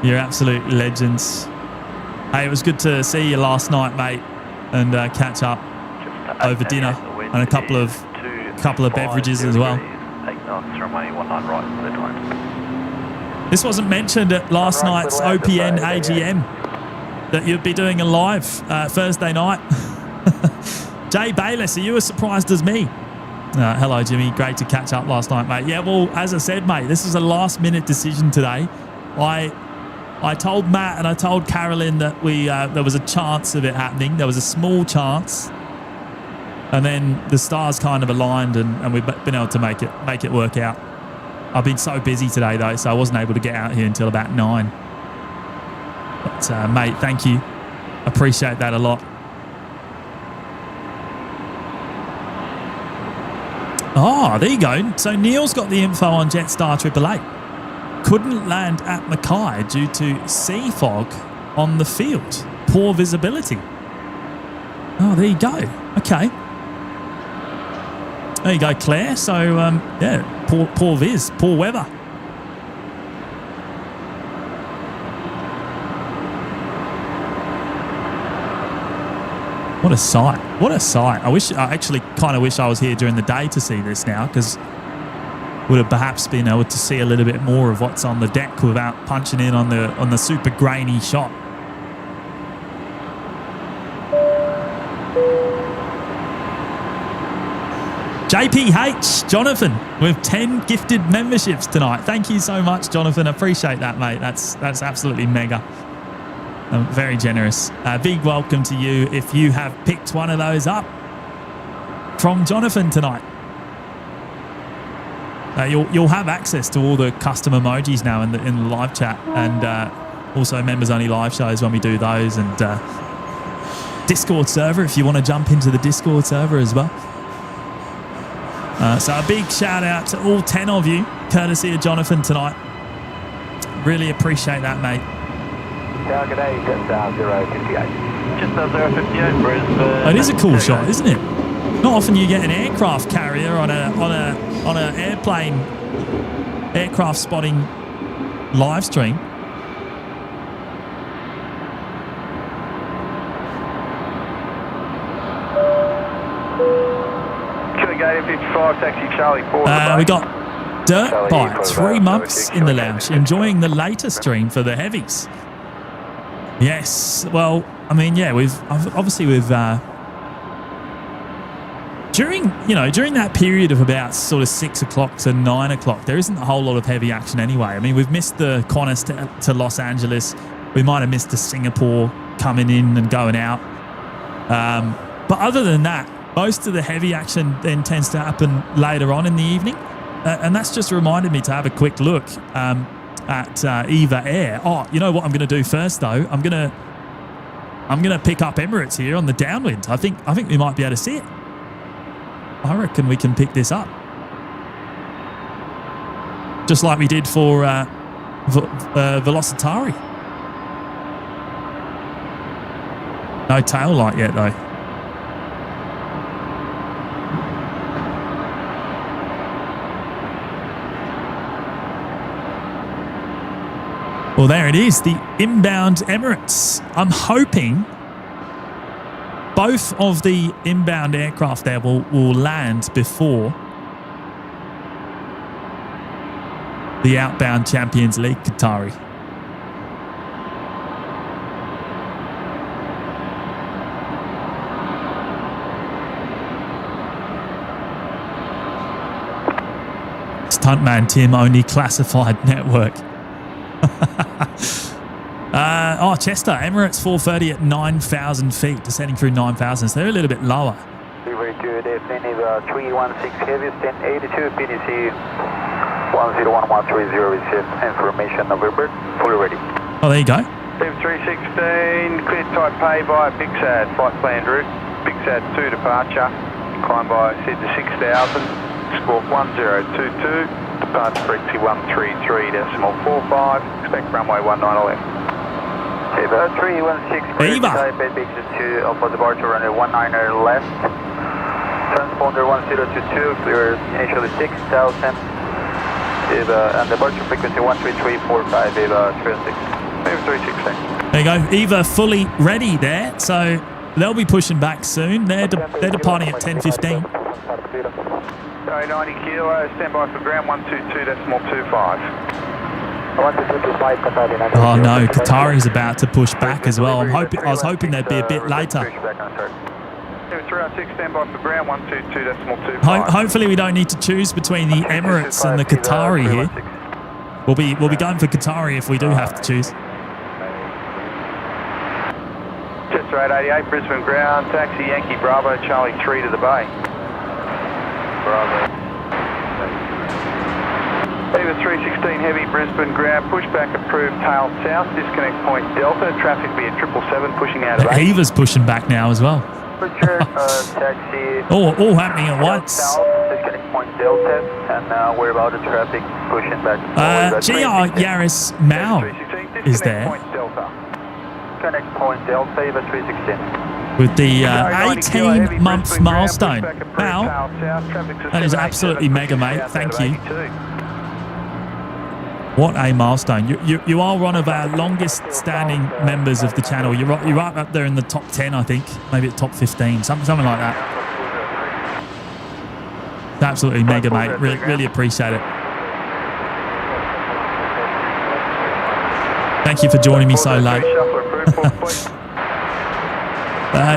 You're absolute legends. Hey, it was good to see you last night, mate, and catch up over dinner and a couple of beverages as well. This wasn't mentioned at last night's OPN AGM that you'd be doing a live Thursday night. Jay Bayless, are you as surprised as me? Hello, Jimmy. Great to catch up last night, mate. Yeah, well, as I said, mate, this was a last-minute decision today. I told Matt and I told Carolyn that there was a chance of it happening. There was a small chance, and then the stars kind of aligned, and we've been able to make it work out. I've been so busy today though, so I wasn't able to get out here until about 9. But mate, thank you. Appreciate that a lot. Oh, there you go. So Neil's got the info on Jetstar 888. Couldn't land at Mackay due to sea fog on the field. Poor visibility. Oh, there you go. Okay. There you go, Claire. So, yeah, poor viz, poor weather. What a sight. What a sight. I actually kind of wish I was here during the day to see this now, because would have perhaps been able to see a little bit more of what's on the deck without punching in on the super grainy shot. JPH, Jonathan, with 10 gifted memberships tonight. Thank you so much, Jonathan. I appreciate that, mate. That's absolutely mega. Very generous. Big welcome to you if you have picked one of those up from Jonathan tonight. You'll have access to all the custom emojis now in the live chat, and also members only live shows when we do those, and Discord server if you want to jump into the Discord server as well. So a big shout out to all 10 of you, courtesy of Jonathan tonight. Really appreciate that, mate. G'day, Jetstar 058. Jetstar 058, Brisbane. It is a cool shot, isn't it? Not often you get an aircraft carrier on a airplane aircraft spotting live stream. Kilo 55, taxi Charlie 4. We got Dirt Bite, 3 months in the lounge, enjoying the latest stream for the heavies. Yes, well, I mean, yeah, we've during that period of about sort of 6 o'clock to 9 o'clock, there isn't a whole lot of heavy action anyway. I mean, we've missed the Qantas to Los Angeles. We might have missed the Singapore coming in and going out. But other than that, most of the heavy action then tends to happen later on in the evening. And that's just reminded me to have a quick look at Eva Air. Oh, you know what I'm going to do first though? I'm going to pick up Emirates here on the downwind. I think we might be able to see it. I reckon we can pick this up, just like we did for Velocitari. No tail light yet, though. Well, there it is, the inbound Emirates. I'm hoping both of the inbound aircraft there will land before the outbound Champions League Qatari. Stuntman Tim, only classified network. Chester, Emirates 430 at 9,000 feet, descending through 9,000, so they're a little bit lower. Very good evening, 316 heavy, 1082, PDC 101130, receive information, November, fully ready. Oh, there you go. M316, clear type pay by Big Sad, flight planned route, Big Sad 2 departure, climb by SID to 6,000, squawk 1022, departure frequency 133.45, expect runway 19 left. Eva 316, Eva. type Big Sad 2, Alpha departure runway 19 left, transponder 1022, clear initially 6,000, Eva, and departure frequency 133.45, Eva 316. Eva 316. There you go. Eva fully ready there, so they'll be pushing back soon. They're departing at 10:15. Sorry, 90 kilo, stand by for ground 122.25. Oh no, Qatari's about to push back as well. I was hoping they'd be a bit later. 306, stand by for ground 122.25. Hopefully we don't need to choose between the Emirates and the Qatari here. We'll be going for Qatari if we do have to choose. Jets 888, Brisbane ground, taxi Yankee Bravo, Charlie 3 to the bay. Bravo. Eva 316 heavy, Brisbane ground, pushback approved, tail south, disconnect point Delta, traffic be at 777 pushing out of A. Eva's pushing back now as well. Taxi. All happening at once. South, disconnect point Delta, and we're about the traffic pushing back. GR Yaris Mao is there. Connect point Delta, Eva 316. With the 18-month milestone. Wow, that is absolutely mega, mate. Thank you. What a milestone. You are one of our longest standing members of the channel. You're right up there in the top 10, I think. Maybe at top 15, something like that. It's absolutely mega, mate. Really appreciate it. Thank you for joining me so late.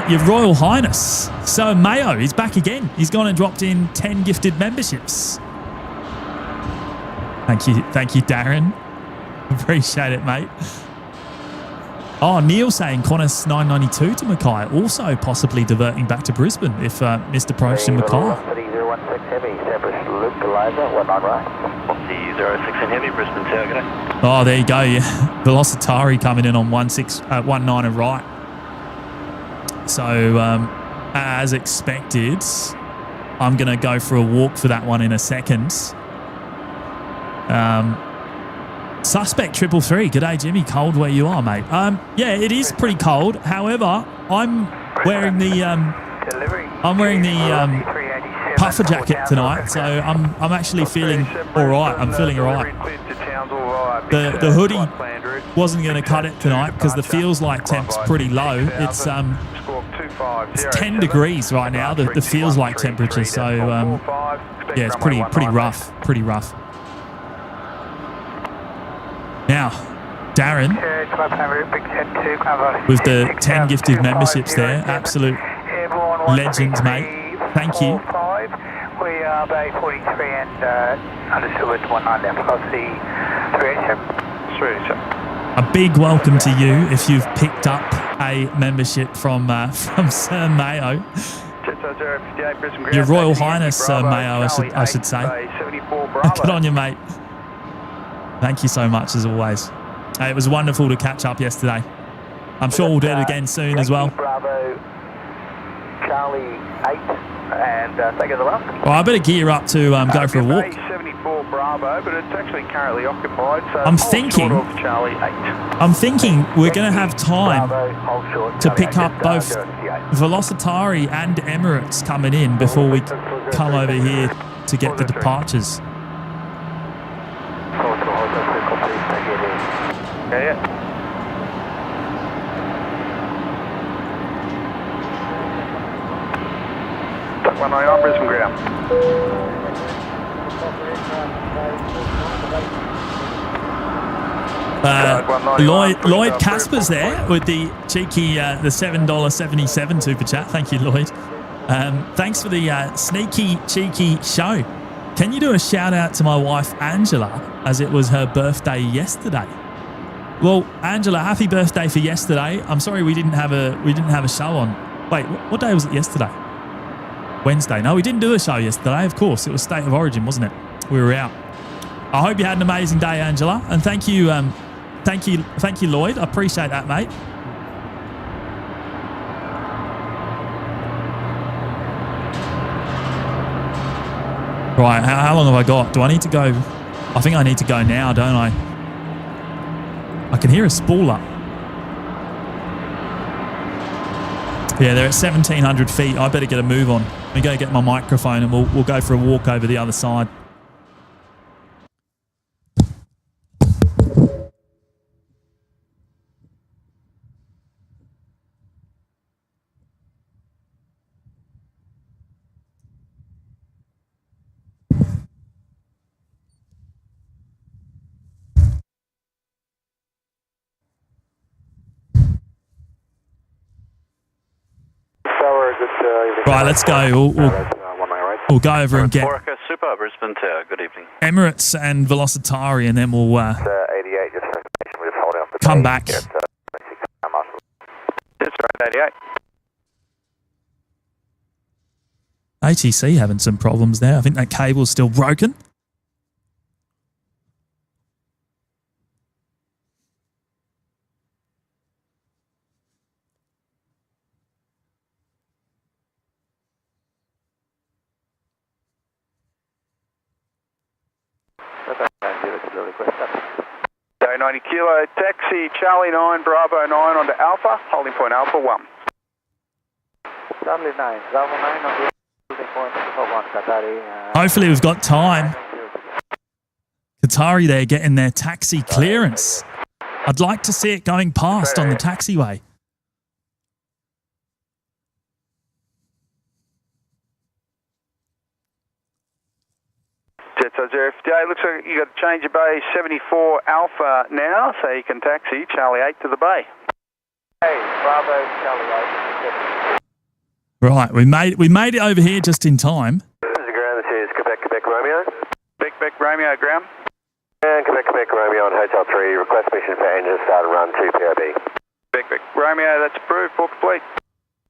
Your Royal Highness, Sir Mayo, he's back again. He's gone and dropped in 10 gifted memberships. Thank you, Darren. Appreciate it, mate. Oh, Neil saying Qantas 992 to Mackay, also possibly diverting back to Brisbane if missed approach to Mackay. 3016 heavy, Cyprus Luke Eliza, 1 on right. 06 heavy, Brisbane Tower, g'day. Oh, there you go. Yeah, Velocitari coming in on 19 and right. So, as expected, I'm going to go for a walk for that one in a second. Suspect 333. G'day, Jimmy. Cold where you are, mate. Yeah, it is pretty cold. However, I'm wearing the puffer jacket tonight, so I'm actually feeling all right. I'm feeling all right. The hoodie wasn't going to cut it tonight because the feels like temp's pretty low. It's 10 degrees right now. The feels like temperature. So yeah, it's pretty rough. Pretty rough. Now, Darren, with the 10 gifted memberships there, absolute legends, mate. Thank you. We are Bay 43 and understood with 19 left. I'll see 387. A big welcome to you if you've picked up a membership from Sir Mayo. Your Royal Highness, Sir Mayo, I should say. Good on you, mate. Thank you so much, as always. It was wonderful to catch up yesterday. I'm sure we'll do it again soon as well. Bravo, Charlie 8, and take it the left. Well, I better gear up to go for a walk. 74 Bravo. Bravo, but it's actually currently occupied. So I'm hold thinking- short of Charlie 8. I'm thinking we're going to have time Bravo, hold short, to Charlie pick 8, up both Velocitari and Emirates coming in before we come over here to get the departures. Yeah. Duck 199, Brisbane ground. Lloyd Casper's there with the cheeky the $7.77 super chat. Thank you, Lloyd. Thanks for the sneaky, cheeky show. Can you do a shout out to my wife Angela, as it was her birthday yesterday? Well, Angela, happy birthday for yesterday. I'm sorry we didn't have a show on. Wait, what day was it yesterday? Wednesday. No, we didn't do a show yesterday. Of course, it was State of Origin, wasn't it? We were out. I hope you had an amazing day, Angela, and thank you, Lloyd. I appreciate that, mate. Right, how long have I got? Do I need to go? I think I need to go now, don't I? I can hear a spooler. Yeah, they're at 1,700 feet. I better get a move on. Let me go get my microphone and we'll go for a walk over the other side. Right, let's go. We'll go over and get Super, Brisbane Tower. Good evening. Emirates and Velocitari, and then we'll 88, just hold out for come back. That's right, 88. ATC having some problems there. I think that cable's still broken. Day 90 kilo, taxi, Charlie 9, Bravo 9 onto Alpha, holding point Alpha 1. Charlie 9, Bravo 9 on the holding point Alpha 1, Qatari. Hopefully we've got time. Qatari there getting their taxi clearance. I'd like to see it going past on the taxiway. Jet 058, looks like you got to change your bay 74 Alpha now, so you can taxi Charlie 8 to the bay. Hey, Bravo, Charlie 8. Right, we made it over here just in time. This is the ground, this is Quebec Romeo. Quebec Romeo, ground. And Quebec Romeo on Hotel 3, request mission for engine start and run to POB. Quebec Romeo, that's approved, full complete.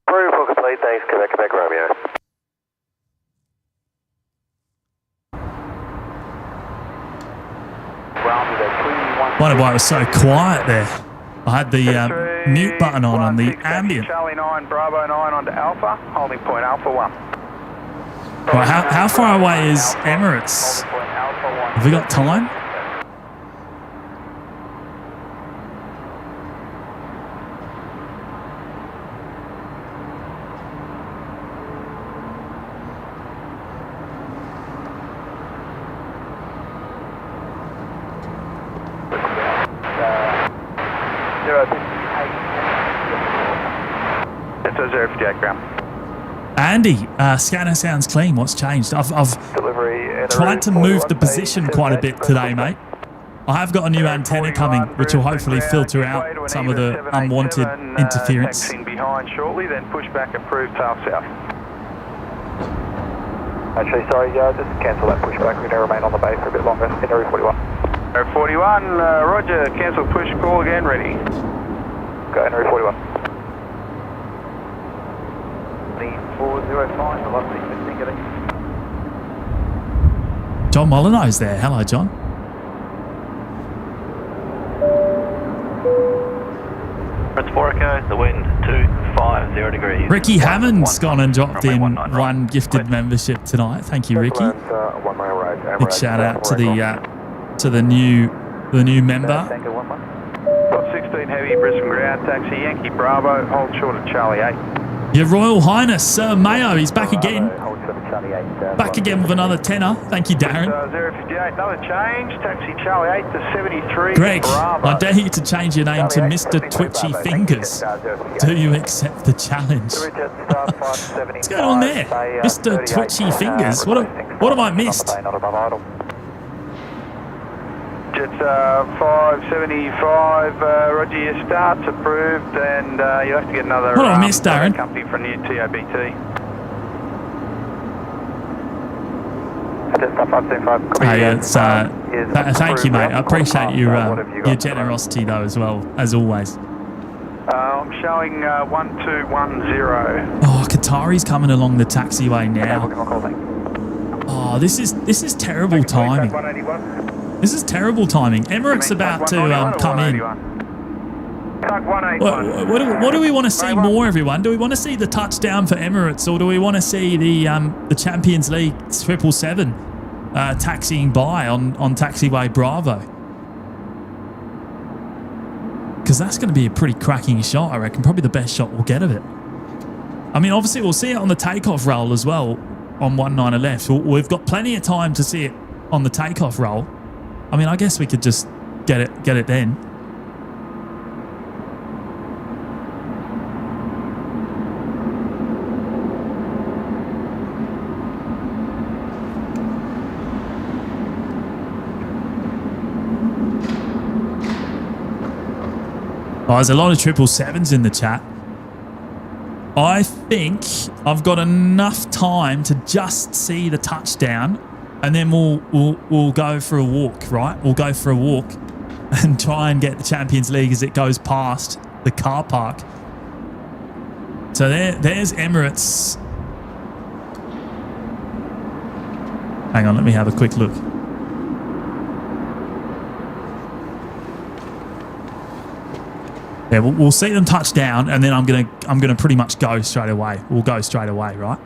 Approved, full complete, thanks, Quebec Romeo. Wonder why it was so quiet there. I had the mute button on the ambient. Charlie 9, Bravo 9 onto Alpha, holding point Alpha 1. Right, how far away is Emirates? Have we got time? Andy, scanner sounds clean. What's changed? I've tried to move the position quite a bit today, mate. I have got a new antenna coming, which will hopefully filter out some of the unwanted interference. Behind shortly, then push back approved tail south. Actually, sorry, just cancel that pushback. We're going to remain on the base for a bit longer. Area 41. Area 41, roger. Cancel push, call again, ready. Go, Area 41. 405, velocity 15 getting. John Molyneux's there. Hello, John. It's 4 Echo, the wind 250 0 degrees. Ricky Hammond's gone and dropped Runway in 19 one right. gifted membership tonight. Thank you, Ricky. 1 mile right. Big shout out to the new member. Tango 1 mile. 16 heavy, Brisbane ground, taxi, Yankee Bravo, hold short of Charlie 8. Your Royal Highness, Sir Mayo, he's back again. Hold short of Charlie 8. Back again with another tenner. Thank you, Darren. 058, another change, taxi Charlie 8 to 73. Greg, Bravo. I dare you to change your name to Mr. Twitchy Fingers. Do you accept the challenge? What's going on there? Mr. Twitchy Fingers. What have I missed? Jets 575, Roger, your start's approved, and you'll have to get another What have I missed, Darren? company for new TOBT. Hey, it's, thank you, mate. I appreciate your generosity, though, as well, as always. I'm showing 1210. Oh, Qatari's coming along the taxiway now. Oh, this is terrible timing. This is terrible timing. Emirates about to come in. What do we want to see more, everyone? Do we want to see the touchdown for Emirates, or do we want to see the Champions League 777 taxiing by on Taxiway Bravo? Because that's going to be a pretty cracking shot, I reckon. Probably the best shot we'll get of it. I mean, obviously, we'll see it on the takeoff roll as well on 19 left. We've got plenty of time to see it on the takeoff roll. I mean, I guess we could just get it then. Oh, there's a lot of 777s in the chat. I think I've got enough time to just see the touchdown, and then we'll go for a walk, right? We'll go for a walk and try and get the Champions League as it goes past the car park. So there's Emirates. Hang on, let me have a quick look. Yeah, we'll see them touch down, and then I'm gonna pretty much go straight away. We'll go straight away, right?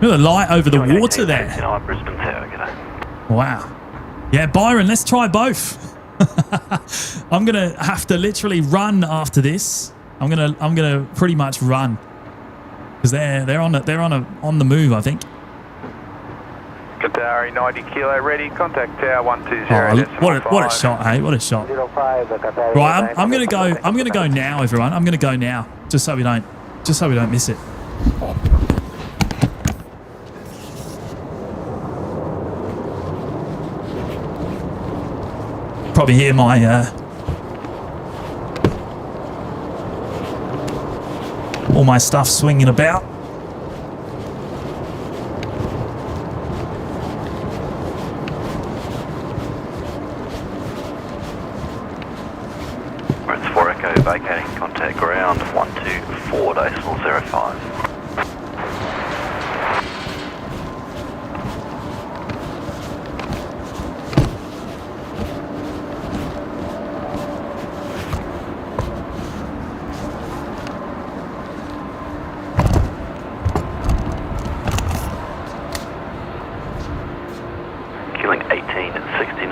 Look at the light over the water there. Wow. Yeah, Byron, let's try both. I'm gonna have to literally run after this. I'm gonna pretty much run because they're on the move, I think. Qatari 90 kilo ready. Contact tower 120. Oh, what a shot, hey! What a shot. Right, I'm gonna go now, everyone. I'm gonna go now, just so we don't miss it. Probably hear my all my stuff swinging about. It's 4 Echo vacating contact ground 124.05.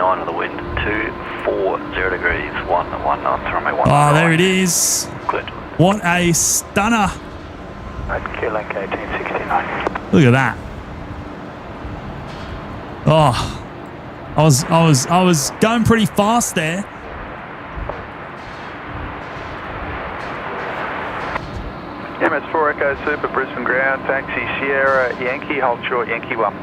On the wind, 240 degrees, 119 runway 19. Oh, there it is. Good. What a stunner. Q-Link 1869. Look at that. Oh, I was going pretty fast there. Emirates 4 Echo Super Brisbane ground, taxi Sierra Yankee, hold short Yankee 1.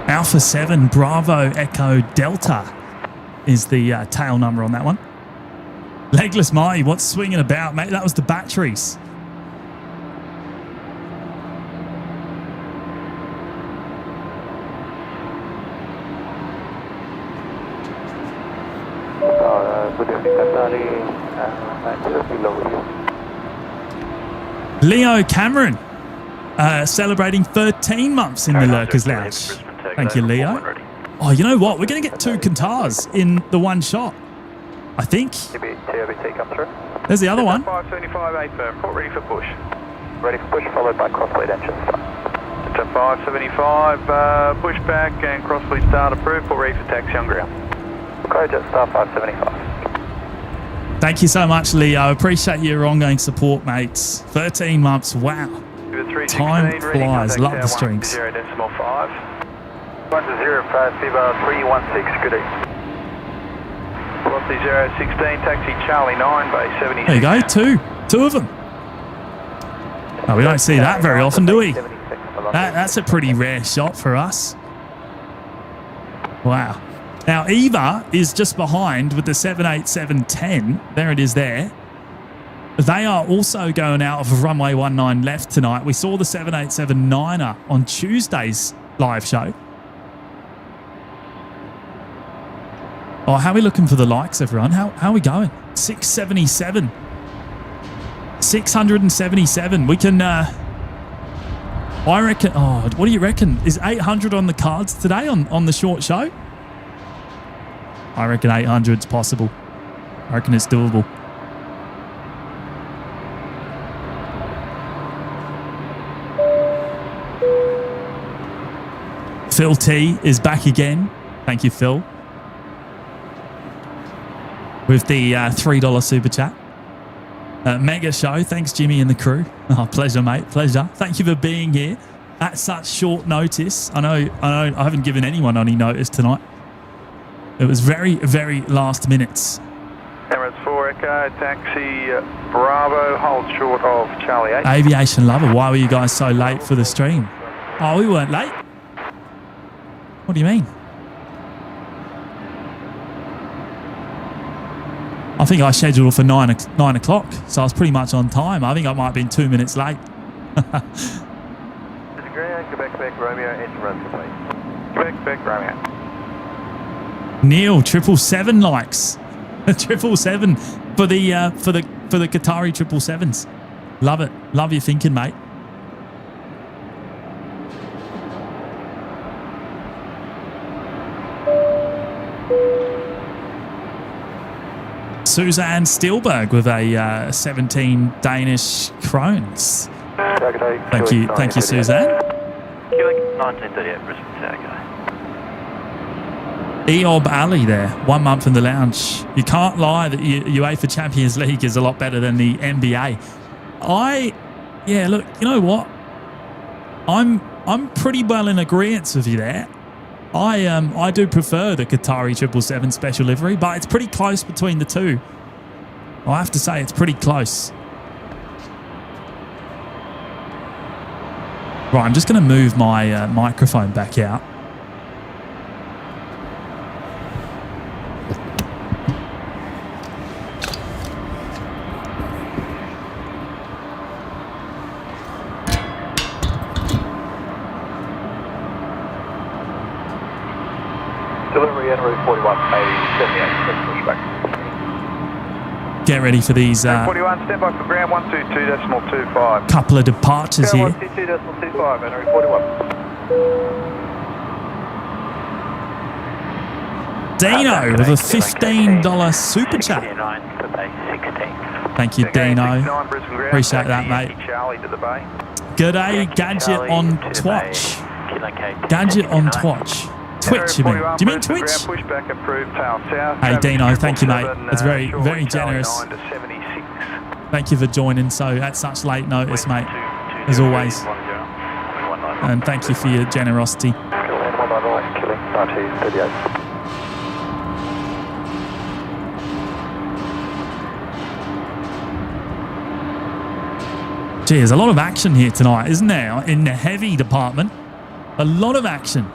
Alpha 7 Bravo Echo Delta is the tail number on that one. Legless Marty, what's swinging about, mate? That was the batteries. Leo Cameron celebrating 13 months in the Lurkers Lounge. Thank you, Leo. Oh, you know what? We're going to get 2 Qatars in the one shot, I think. TOBT come through. There's the other one. 575 firm, port ready for push. Ready for push, followed by cross-lead engine start. To 575, push back and cross-lead start approved, port ready for taxi on ground. Okay, jet star 575. Thank you so much, Leo. Appreciate your ongoing support, mates. 13 months. Wow. Time flies. Love the strings. 0.5. 105 Viva 316, good day. Velocity 016, taxi Charlie 9, base 76. There you go. Two of them. Oh, we don't see that very often, do we? That's a pretty rare shot for us. Wow. Now, Eva is just behind with the 787-10. There it is there. They are also going out of runway 19 left tonight. We saw the 787-9er on Tuesday's live show. Oh, how are we looking for the likes, everyone? How are we going? 677. 677. We can... I reckon... Oh, what do you reckon? Is 800 on the cards today on the short show? I reckon 800's possible. I reckon it's doable. Phil T is back again. Thank you, Phil. With the $3 super chat. Mega show. Thanks, Jimmy and the crew. Oh, pleasure, mate. Pleasure. Thank you for being here at such short notice. I know I haven't given anyone any notice tonight. It was very, very last minutes. Emirates 4 Echo, taxi Bravo, hold short of Charlie 8. Aviation lover, why were you guys so late for the stream? Oh, we weren't late. What do you mean? I think I scheduled for 9 o'clock, so I was pretty much on time. I think I might have been 2 minutes late. Quebec, Romeo, engine run complete. Quebec, Romeo. Neil 777 likes 777 for the Qatari 777s. Love it. Love your thinking, mate. Suzanne Steelberg with a 17 Danish krones. Thank you, Suzanne. 1938 Brisbane Takeoff. Eob Ali there, 1 month in the lounge. You can't lie that UEFA Champions League is a lot better than the NBA. Look, you know what? I'm pretty well in agreement with you there. I do prefer the Qatari 777 special livery, but it's pretty close between the two. I have to say it's pretty close. Right, I'm just going to move my microphone back out. Delivery en route 41, 78, pushback. Get ready for these 41, stand by for ground 122.25. couple of departures here. 122.25, en route 41. Dino with a $15 super chat. Thank you, Dino. Appreciate that, mate. G'day, Gadget on Twitch. Gadget on Twitch. Twitch, you mean? Do you mean Twitch? Hey, Dino, thank you, mate. That's very, very generous. Thank you for joining so at such late notice, mate, as always. And thank you for your generosity. Gee, there's a lot of action here tonight, isn't there? In the heavy department. A lot of action.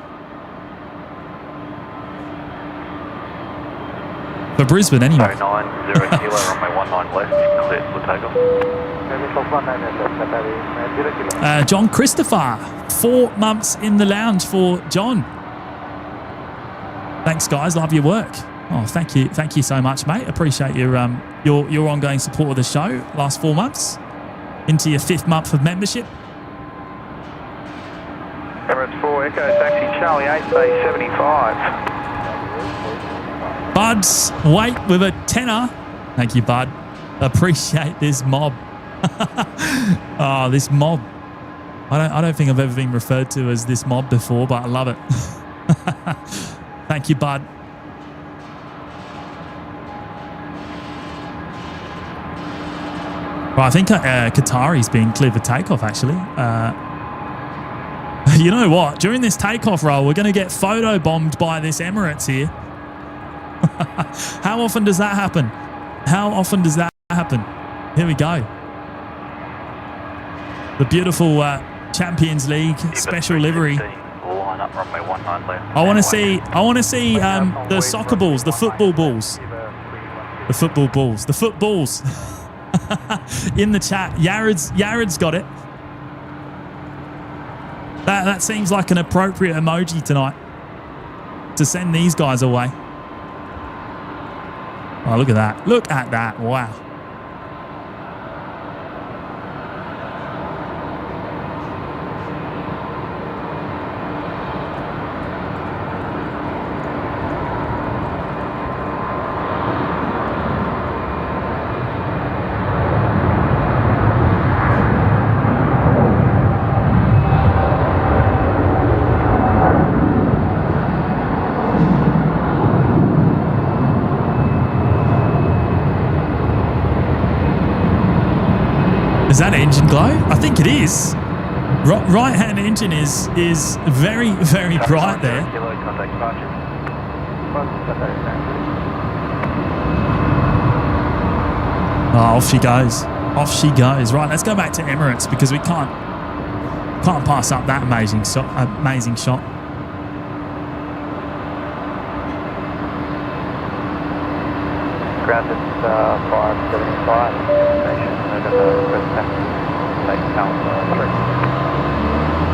For Brisbane, anyway. 090 kilo, runway 19 left, cleared for takeoff. John Christopher, 4 months in the lounge for John. Thanks, guys. Love your work. Oh, thank you so much, mate. Appreciate your ongoing support of the show last 4 months. into your 5th month of membership. Emirates 4 Echo Taxi Charlie 8 Bay 75. Bud's wait with a tenner. Thank you, Bud. Appreciate this mob. Oh, this mob. I don't think I've ever been referred to as this mob before, but I love it. Thank you, Bud. Well, I think Qatari's been cleared for takeoff, actually. You know what? During this takeoff roll, we're going to get photo bombed by this Emirates here. How often does that happen? How often does that happen? Here we go. The beautiful Champions League special livery. Line up runway 19 left. I want to see the soccer balls, the football balls. The football balls. The footballs. In the chat. Yared's got it. That seems like an appropriate emoji tonight to send these guys away. Oh, look at that. Look at that. Wow. Is that engine glow? I think it is. Right-hand engine is very, very bright there. Oh, off she goes. Off she goes. Right, let's go back to Emirates because we can't pass up that amazing shot. Grounded 575 station.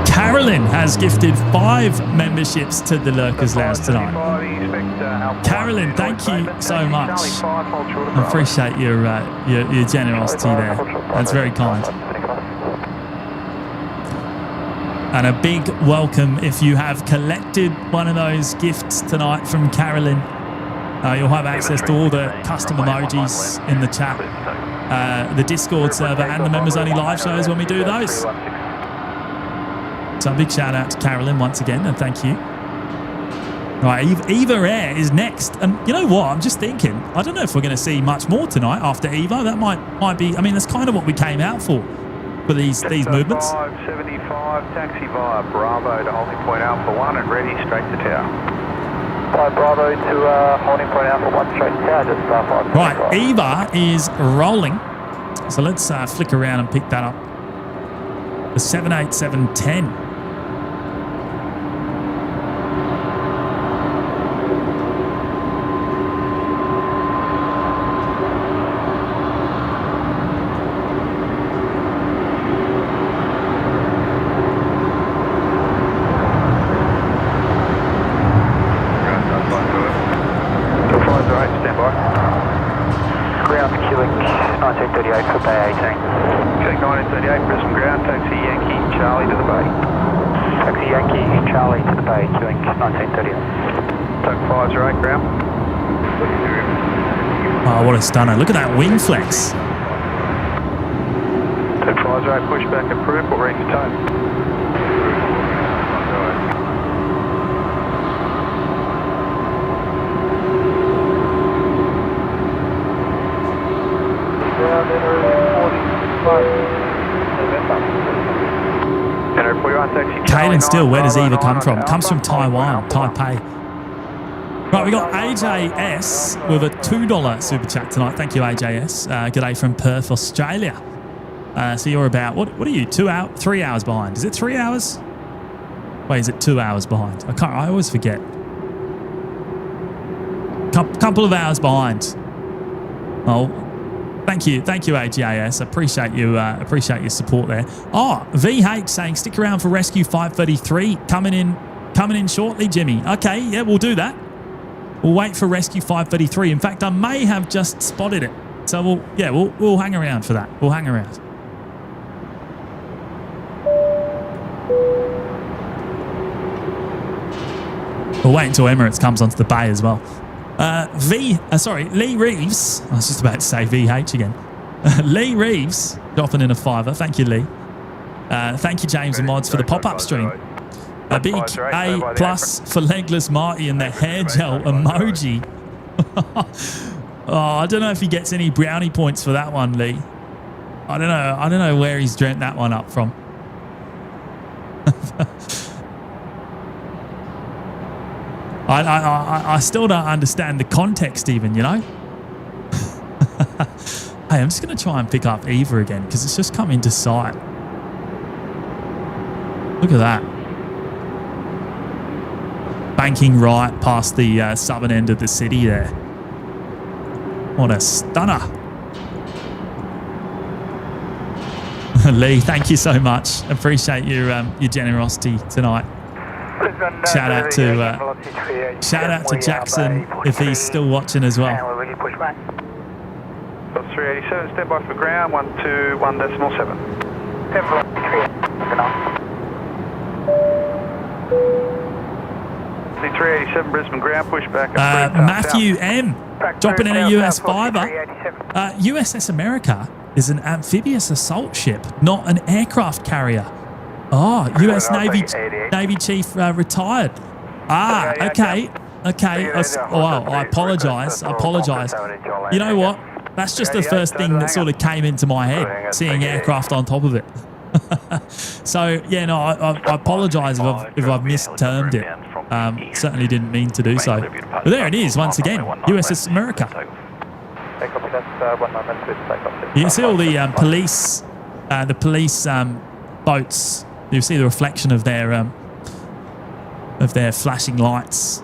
Carolyn has gifted 5 memberships to the Lurkers Lounge tonight. Carolyn, thank you so much. I appreciate your generosity there. That's very kind. And a big welcome if you have collected one of those gifts tonight from Carolyn. You'll have access to all the custom emojis in the chat, the Discord server, and the members-only live shows when we do those. So a big shout-out to Carolyn once again, and thank you. Right, Eva Air is next. And you know what? I'm just thinking, I don't know if we're going to see much more tonight after Eva. That might be, I mean, that's kind of what we came out for these movements. 575, taxi via Bravo to holding point Alpha 1 and ready straight to tower. Bravo to holding point Alpha 1 straight to tower, just 575. Right, Eva is rolling. So let's flick around and pick that up. The 78710. What a stunner. Look at that wing flex. Right, push back approved, we're ready to tow. Caden still, where does Eva come from? Comes from Taiwan, Taipei. Right, we got AJS with a $2 super chat tonight. Thank you, AJS. G'day from Perth, Australia. So you're about, what are you, 3 hours behind? Is it 3 hours? Wait, is it 2 hours behind? I always forget. Couple of hours behind. Oh, thank you, AJS. Appreciate your support there. Oh, VH saying stick around for Rescue 533 coming in shortly, Jimmy. Okay, yeah, we'll do that. We'll wait for Rescue 533. In fact, I may have just spotted it. So we'll hang around for that. We'll hang around. We'll wait until Emirates comes onto the bay as well. Lee Reeves. I was just about to say VH again. Lee Reeves dropping in a $5. Thank you, Lee. Thank you, James and Mods, for the pop-up stream. A big A+ for Legless Marty and the hair gel emoji. Oh, I don't know if he gets any brownie points for that one, Lee. I don't know. I don't know where he's dreamt that one up from. I still don't understand the context even, you know? Hey, I'm just going to try and pick up Eva again because it's just come into sight. Look at that. Banking right past the southern end of the city there. What a stunner. Lee, thank you so much. Appreciate your generosity tonight. Shout out to Jackson if he's still watching as well. 387, stand by for ground, 121.7. 387 Brisbane ground, push back. Matthew M. dropping in a US $5. USS America is an amphibious assault ship, not an aircraft carrier. Oh, US Navy Chief retired. Ah, okay. Well, I apologise. You know what? That's just the first thing that sort of came into my head, seeing aircraft on top of it. So, yeah, no, I apologise if I've mistermed it. Certainly didn't mean to do so. But there it is, once again, USS America. You can see all the police boats. You see the reflection of their flashing lights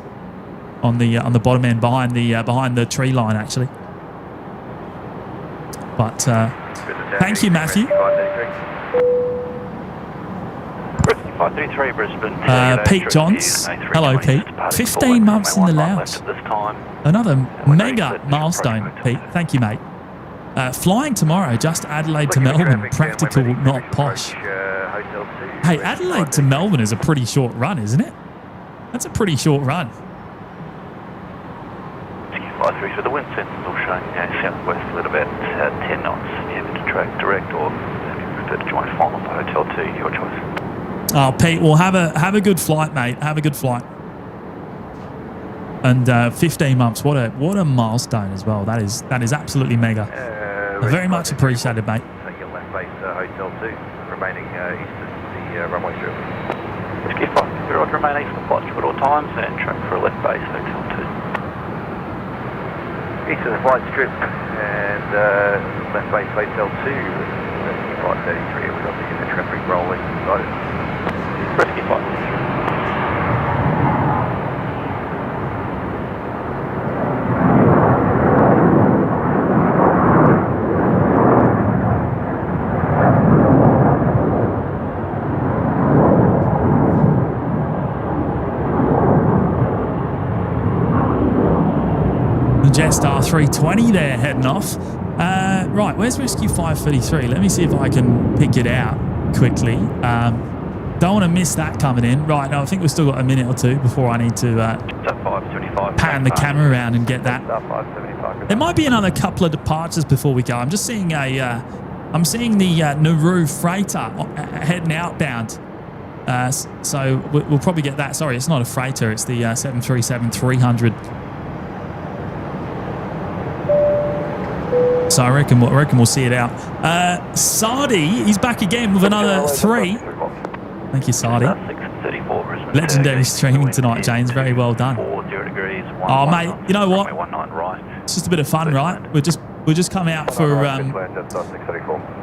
on the bottom end behind the tree line, actually. But thank you, Matthew. 533 Brisbane. Pete Johns. Hello, Pete. 15 months in the lounge. Another mega milestone, Pete. Thank you, mate. Flying tomorrow, just Adelaide to Melbourne. Practical, not posh. Hey, Adelaide to Melbourne is a pretty short run, isn't it? That's a pretty short run. 53 for the wind sentinel showing southwest a little bit, 10 knots. Either to track direct or if you prefer to join final for Hotel 2, your choice. Oh, Pete, well, have a good flight, mate. Have a good flight. And 15 months, what a milestone as well. That is absolutely mega. Very much appreciated, mate. So your left base Hotel 2, remaining east of the runway strip. Whiskey 5, you're to remain east of the flight strip at all times and track for a left base Hotel 2. East of the flight strip and left base Hotel 2, Whiskey 533, we've got the traffic rolling inside it. Whiskey 533. Jetstar 320 there heading off. Right, where's Rescue 533? Let me see if I can pick it out quickly. Don't want to miss that coming in. Right, no, I think we've still got a minute or two before I need to pan the camera around and get that. There might be another couple of departures before we go. I'm just seeing I'm seeing the Nauru freighter heading outbound. So we'll probably get that. Sorry, it's not a freighter. It's the 737-300. So I reckon we'll see it out. Sardi, he's back again with another 3. Thank you, Sardi. Legendary streaming tonight, James. Very well done. Oh, mate, you know what? It's just a bit of fun, right? We'll just come out for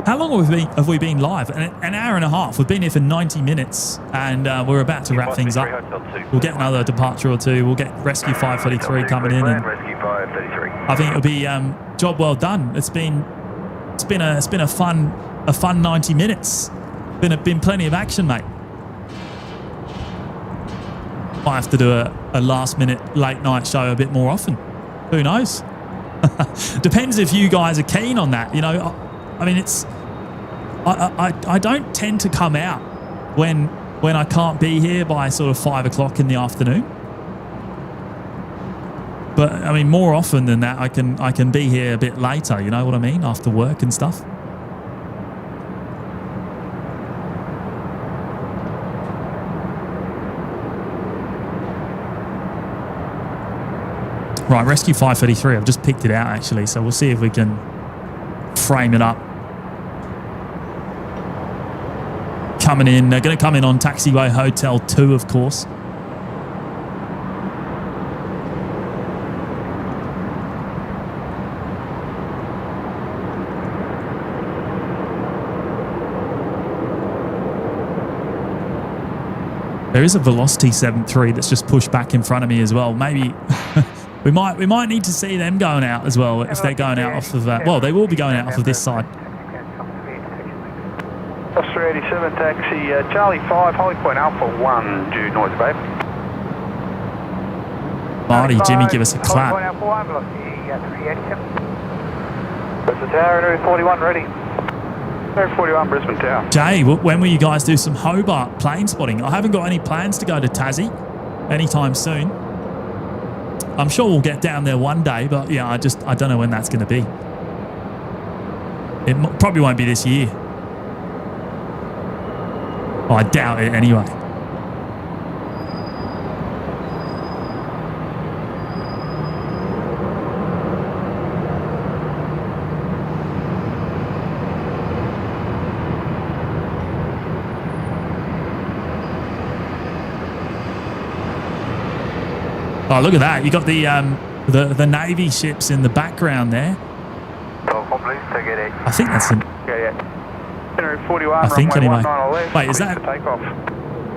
how long have we been live? An hour and a half. We've been here for 90 minutes, and we're about to wrap things up. We'll get another departure or two. We'll get Rescue 533 coming in, and I think it'll be job well done. It's been a fun 90 minutes. Been plenty of action, mate. Might have to do a last minute late night show a bit more often. Who knows? Depends if you guys are keen on that. You know, I mean, it's I don't tend to come out when I can't be here by sort of 5 o'clock in the afternoon. But I mean, more often than that, I can be here a bit later. You know what I mean? After work and stuff. Right, Rescue 533. I've just picked it out actually, so we'll see if we can frame it up. Coming in, they're going to come in on Taxiway Hotel 2, of course. There is a Velocity 7.3 that's just pushed back in front of me as well. Maybe we might need to see them going out as well if they're going out off of well, they will be going out off of this side. Bus 387 taxi, Charlie 5, Holly Point Alpha 1, due noise babe. Marty, Jimmy, give us a clap. Holly Point Alpha 1, velocity 387. Brisbane Tower, 41 ready. 41 Brisbane Tower. Jay, when will you guys do some Hobart plane spotting? I haven't got any plans to go to Tassie anytime soon. I'm sure we'll get down there one day, but yeah, I don't know when that's going to be. It probably won't be this year. Oh, I doubt it anyway. Oh, look at that. You got the Navy ships in the background there. I think that's an... I think anyway. Wait, is that...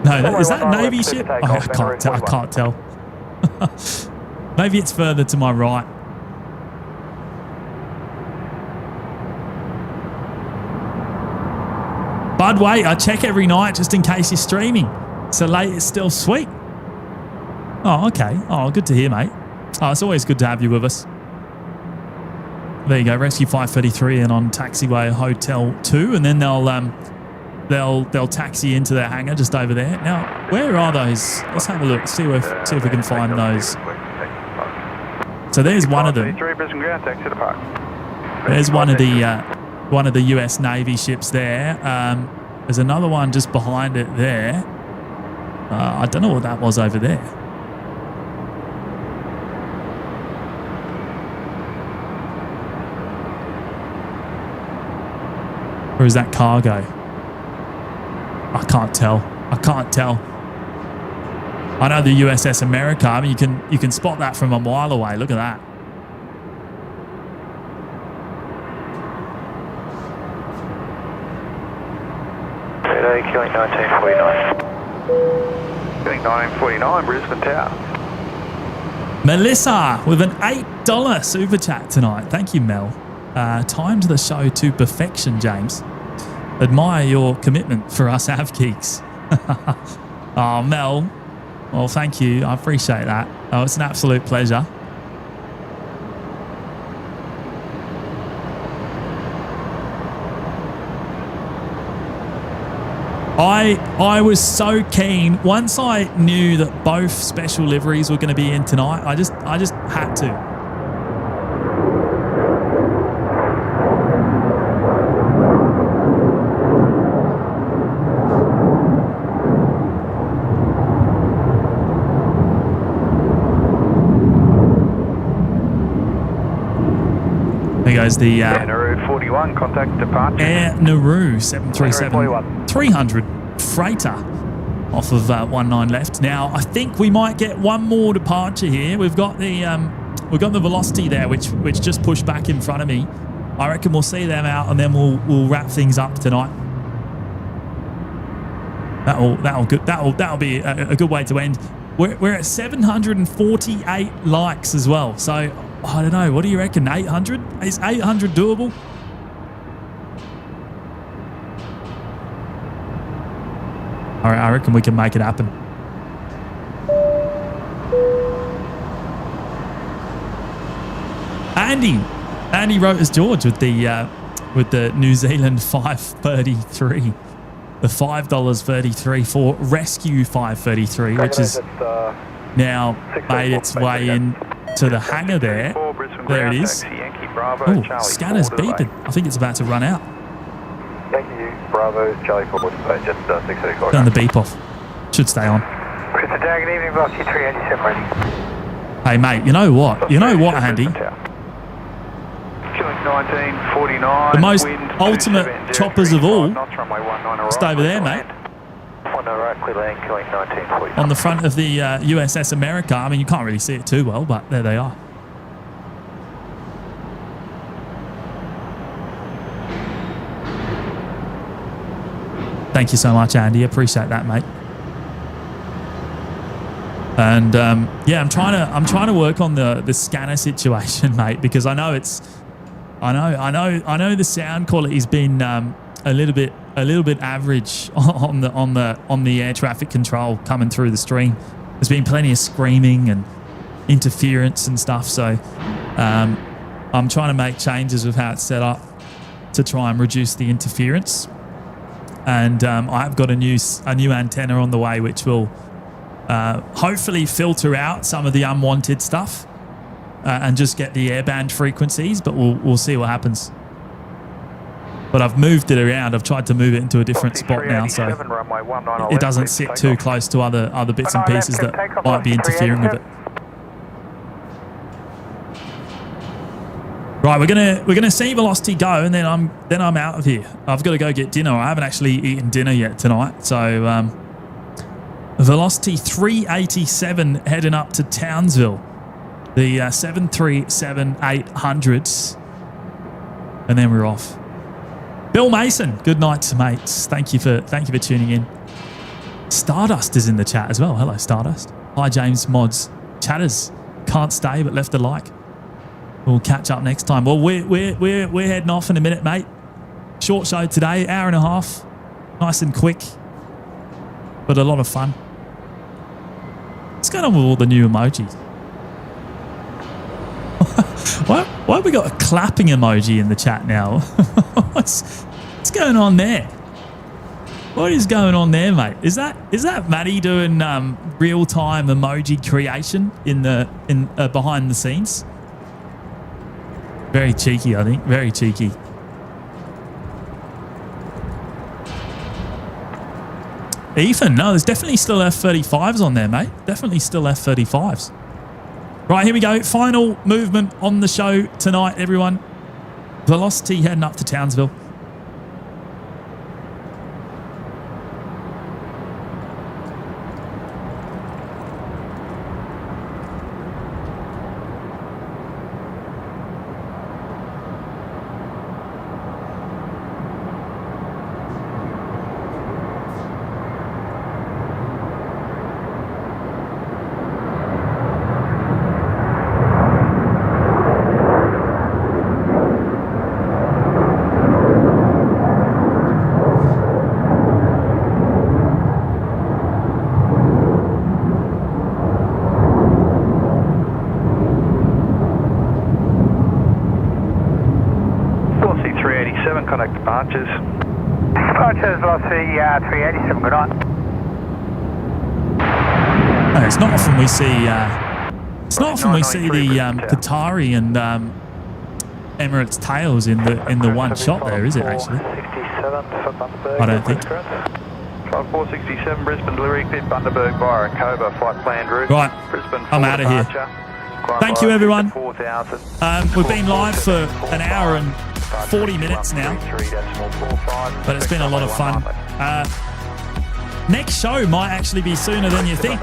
No, is that a Navy ship? Oh, I can't tell. Maybe it's further to my right. Bud, wait, I check every night just in case you're streaming. So late, it's still sweet. Oh, okay. Oh, good to hear, mate. Oh, it's always good to have you with us. There you go, Rescue 533 and on Taxiway Hotel 2, and then they'll taxi into their hangar just over there. Now, where are those? Let's have a look. See if we can find those. So there's one of them. There's one of the US Navy ships there. There's another one just behind it there. I don't know what that was over there. Or is that cargo? I can't tell. I can't tell. I know the USS America. I mean, you can spot that from a mile away. Look at that. Killing 1949. Killing 1949, Brisbane Tower. Melissa with an $8 super chat tonight. Thank you, Mel. Timed the show to perfection, James. Admire your commitment for us Av geeks. Oh, Mel. Well, thank you. I appreciate that. Oh, it's an absolute pleasure. I was so keen. Once I knew that both special liveries were going to be in tonight, I just had to. There goes the Nauru 41, contact departure. Air Nauru 737 300 freighter off of 19 left. Now I think we might get one more departure here. We've got the Velocity there, which just pushed back in front of me. I reckon we'll see them out, and then we'll wrap things up tonight. That'll be a good way to end. We're at 748 likes as well. So I don't know. What do you reckon? 800? Is 800 doable? All right, I reckon we can make it happen. Andy wrote as George with the New Zealand 533, the $5.33 for Rescue 533, which is now made its way in to the hangar there. There it is. Oh, scanner's beeping. I think it's about to run out. Thank you, Bravo, Charlie 4, just 635. Turn the beep off. Should stay on. Brisbane, good evening, velocity 387 ready. Hey, mate, you know what? You know what, Andy? Killing 1949. The most wind ultimate 270, choppers of all. knots, runway 19 Just over there, mate. 1 right, clear land, killing 1949. On the front of the USS America. I mean, you can't really see it too well, but there they are. Thank you so much, Andy. Appreciate that, mate. And yeah, I'm trying to work on the scanner situation, mate, because I know the sound quality's been a little bit average on the air traffic control coming through the stream. There's been plenty of screaming and interference and stuff, so I'm trying to make changes with how it's set up to try and reduce the interference. And I've got a new antenna on the way, which will hopefully filter out some of the unwanted stuff and just get the airband frequencies. But we'll see what happens. But I've moved it around. I've tried to move it into a different spot now, so it doesn't sit too close to other bits and pieces that might be interfering with it. Right, we're gonna see velocity go, and then I'm out of here. I've got to go get dinner. I haven't actually eaten dinner yet tonight, so velocity 387 heading up to Townsville, the 737-800s, and then we're off. Bill Mason, good night, mates. Thank you for tuning in. Stardust is in the chat as well. Hello, Stardust. Hi, James Mods. Chatters, can't stay but left a like. We'll catch up next time. Well, we're heading off in a minute, mate. Short show today, hour and a half. Nice and quick, but a lot of fun. What's going on with all the new emojis? Why have we got a clapping emoji in the chat now? What's going on there? What is going on there, mate? Is that Maddie doing real time emoji creation in behind the scenes? Very cheeky, I think. Very cheeky. Ethan, no, there's definitely still F-35s on there, mate. Definitely still F-35s. Right, here we go. Final movement on the show tonight, everyone. Velocity heading up to Townsville. Departures velocity 387, good night. It's not often we see the Qatari and Emirates tails in the one shot there, is it actually? I don't think. 5467 Brisbane delivery, pit Bundaberg via Cobra, flight planned route. Right, Brisbane I'm out of here. Thank you, everyone. 4000. We've been live for an hour and 40 minutes now, but it's been a lot of fun. Next show might actually be sooner than you think.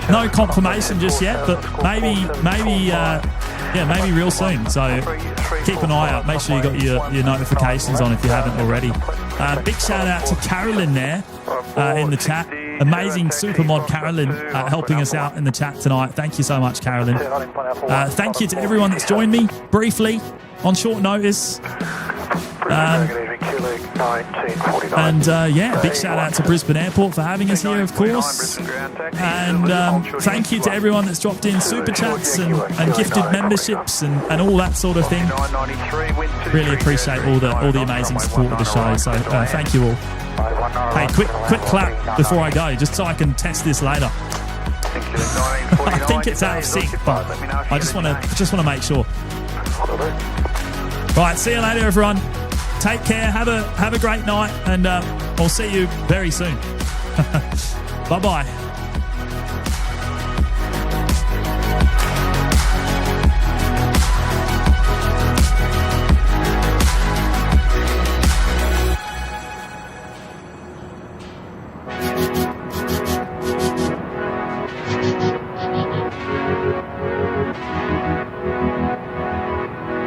No confirmation just yet, but maybe real soon. So keep an eye out. Make sure you got your notifications on if you haven't already. Big shout out to Carolyn there in the chat. Amazing supermod Carolyn helping us out in the chat tonight. Thank you so much, Carolyn. Thank you to everyone that's joined me briefly on short notice. And yeah, big shout out to Brisbane Airport for having us here, of course. And thank you to everyone that's dropped in super chats and gifted memberships and all that sort of thing. Really appreciate all the amazing support of the show. So thank you all. Hey, quick clap before I go, just so I can test this later. I think it's out of sync, but I just want to make sure. Right, see you later, everyone. Take care. Have a great night, and I'll see you very soon. Bye bye.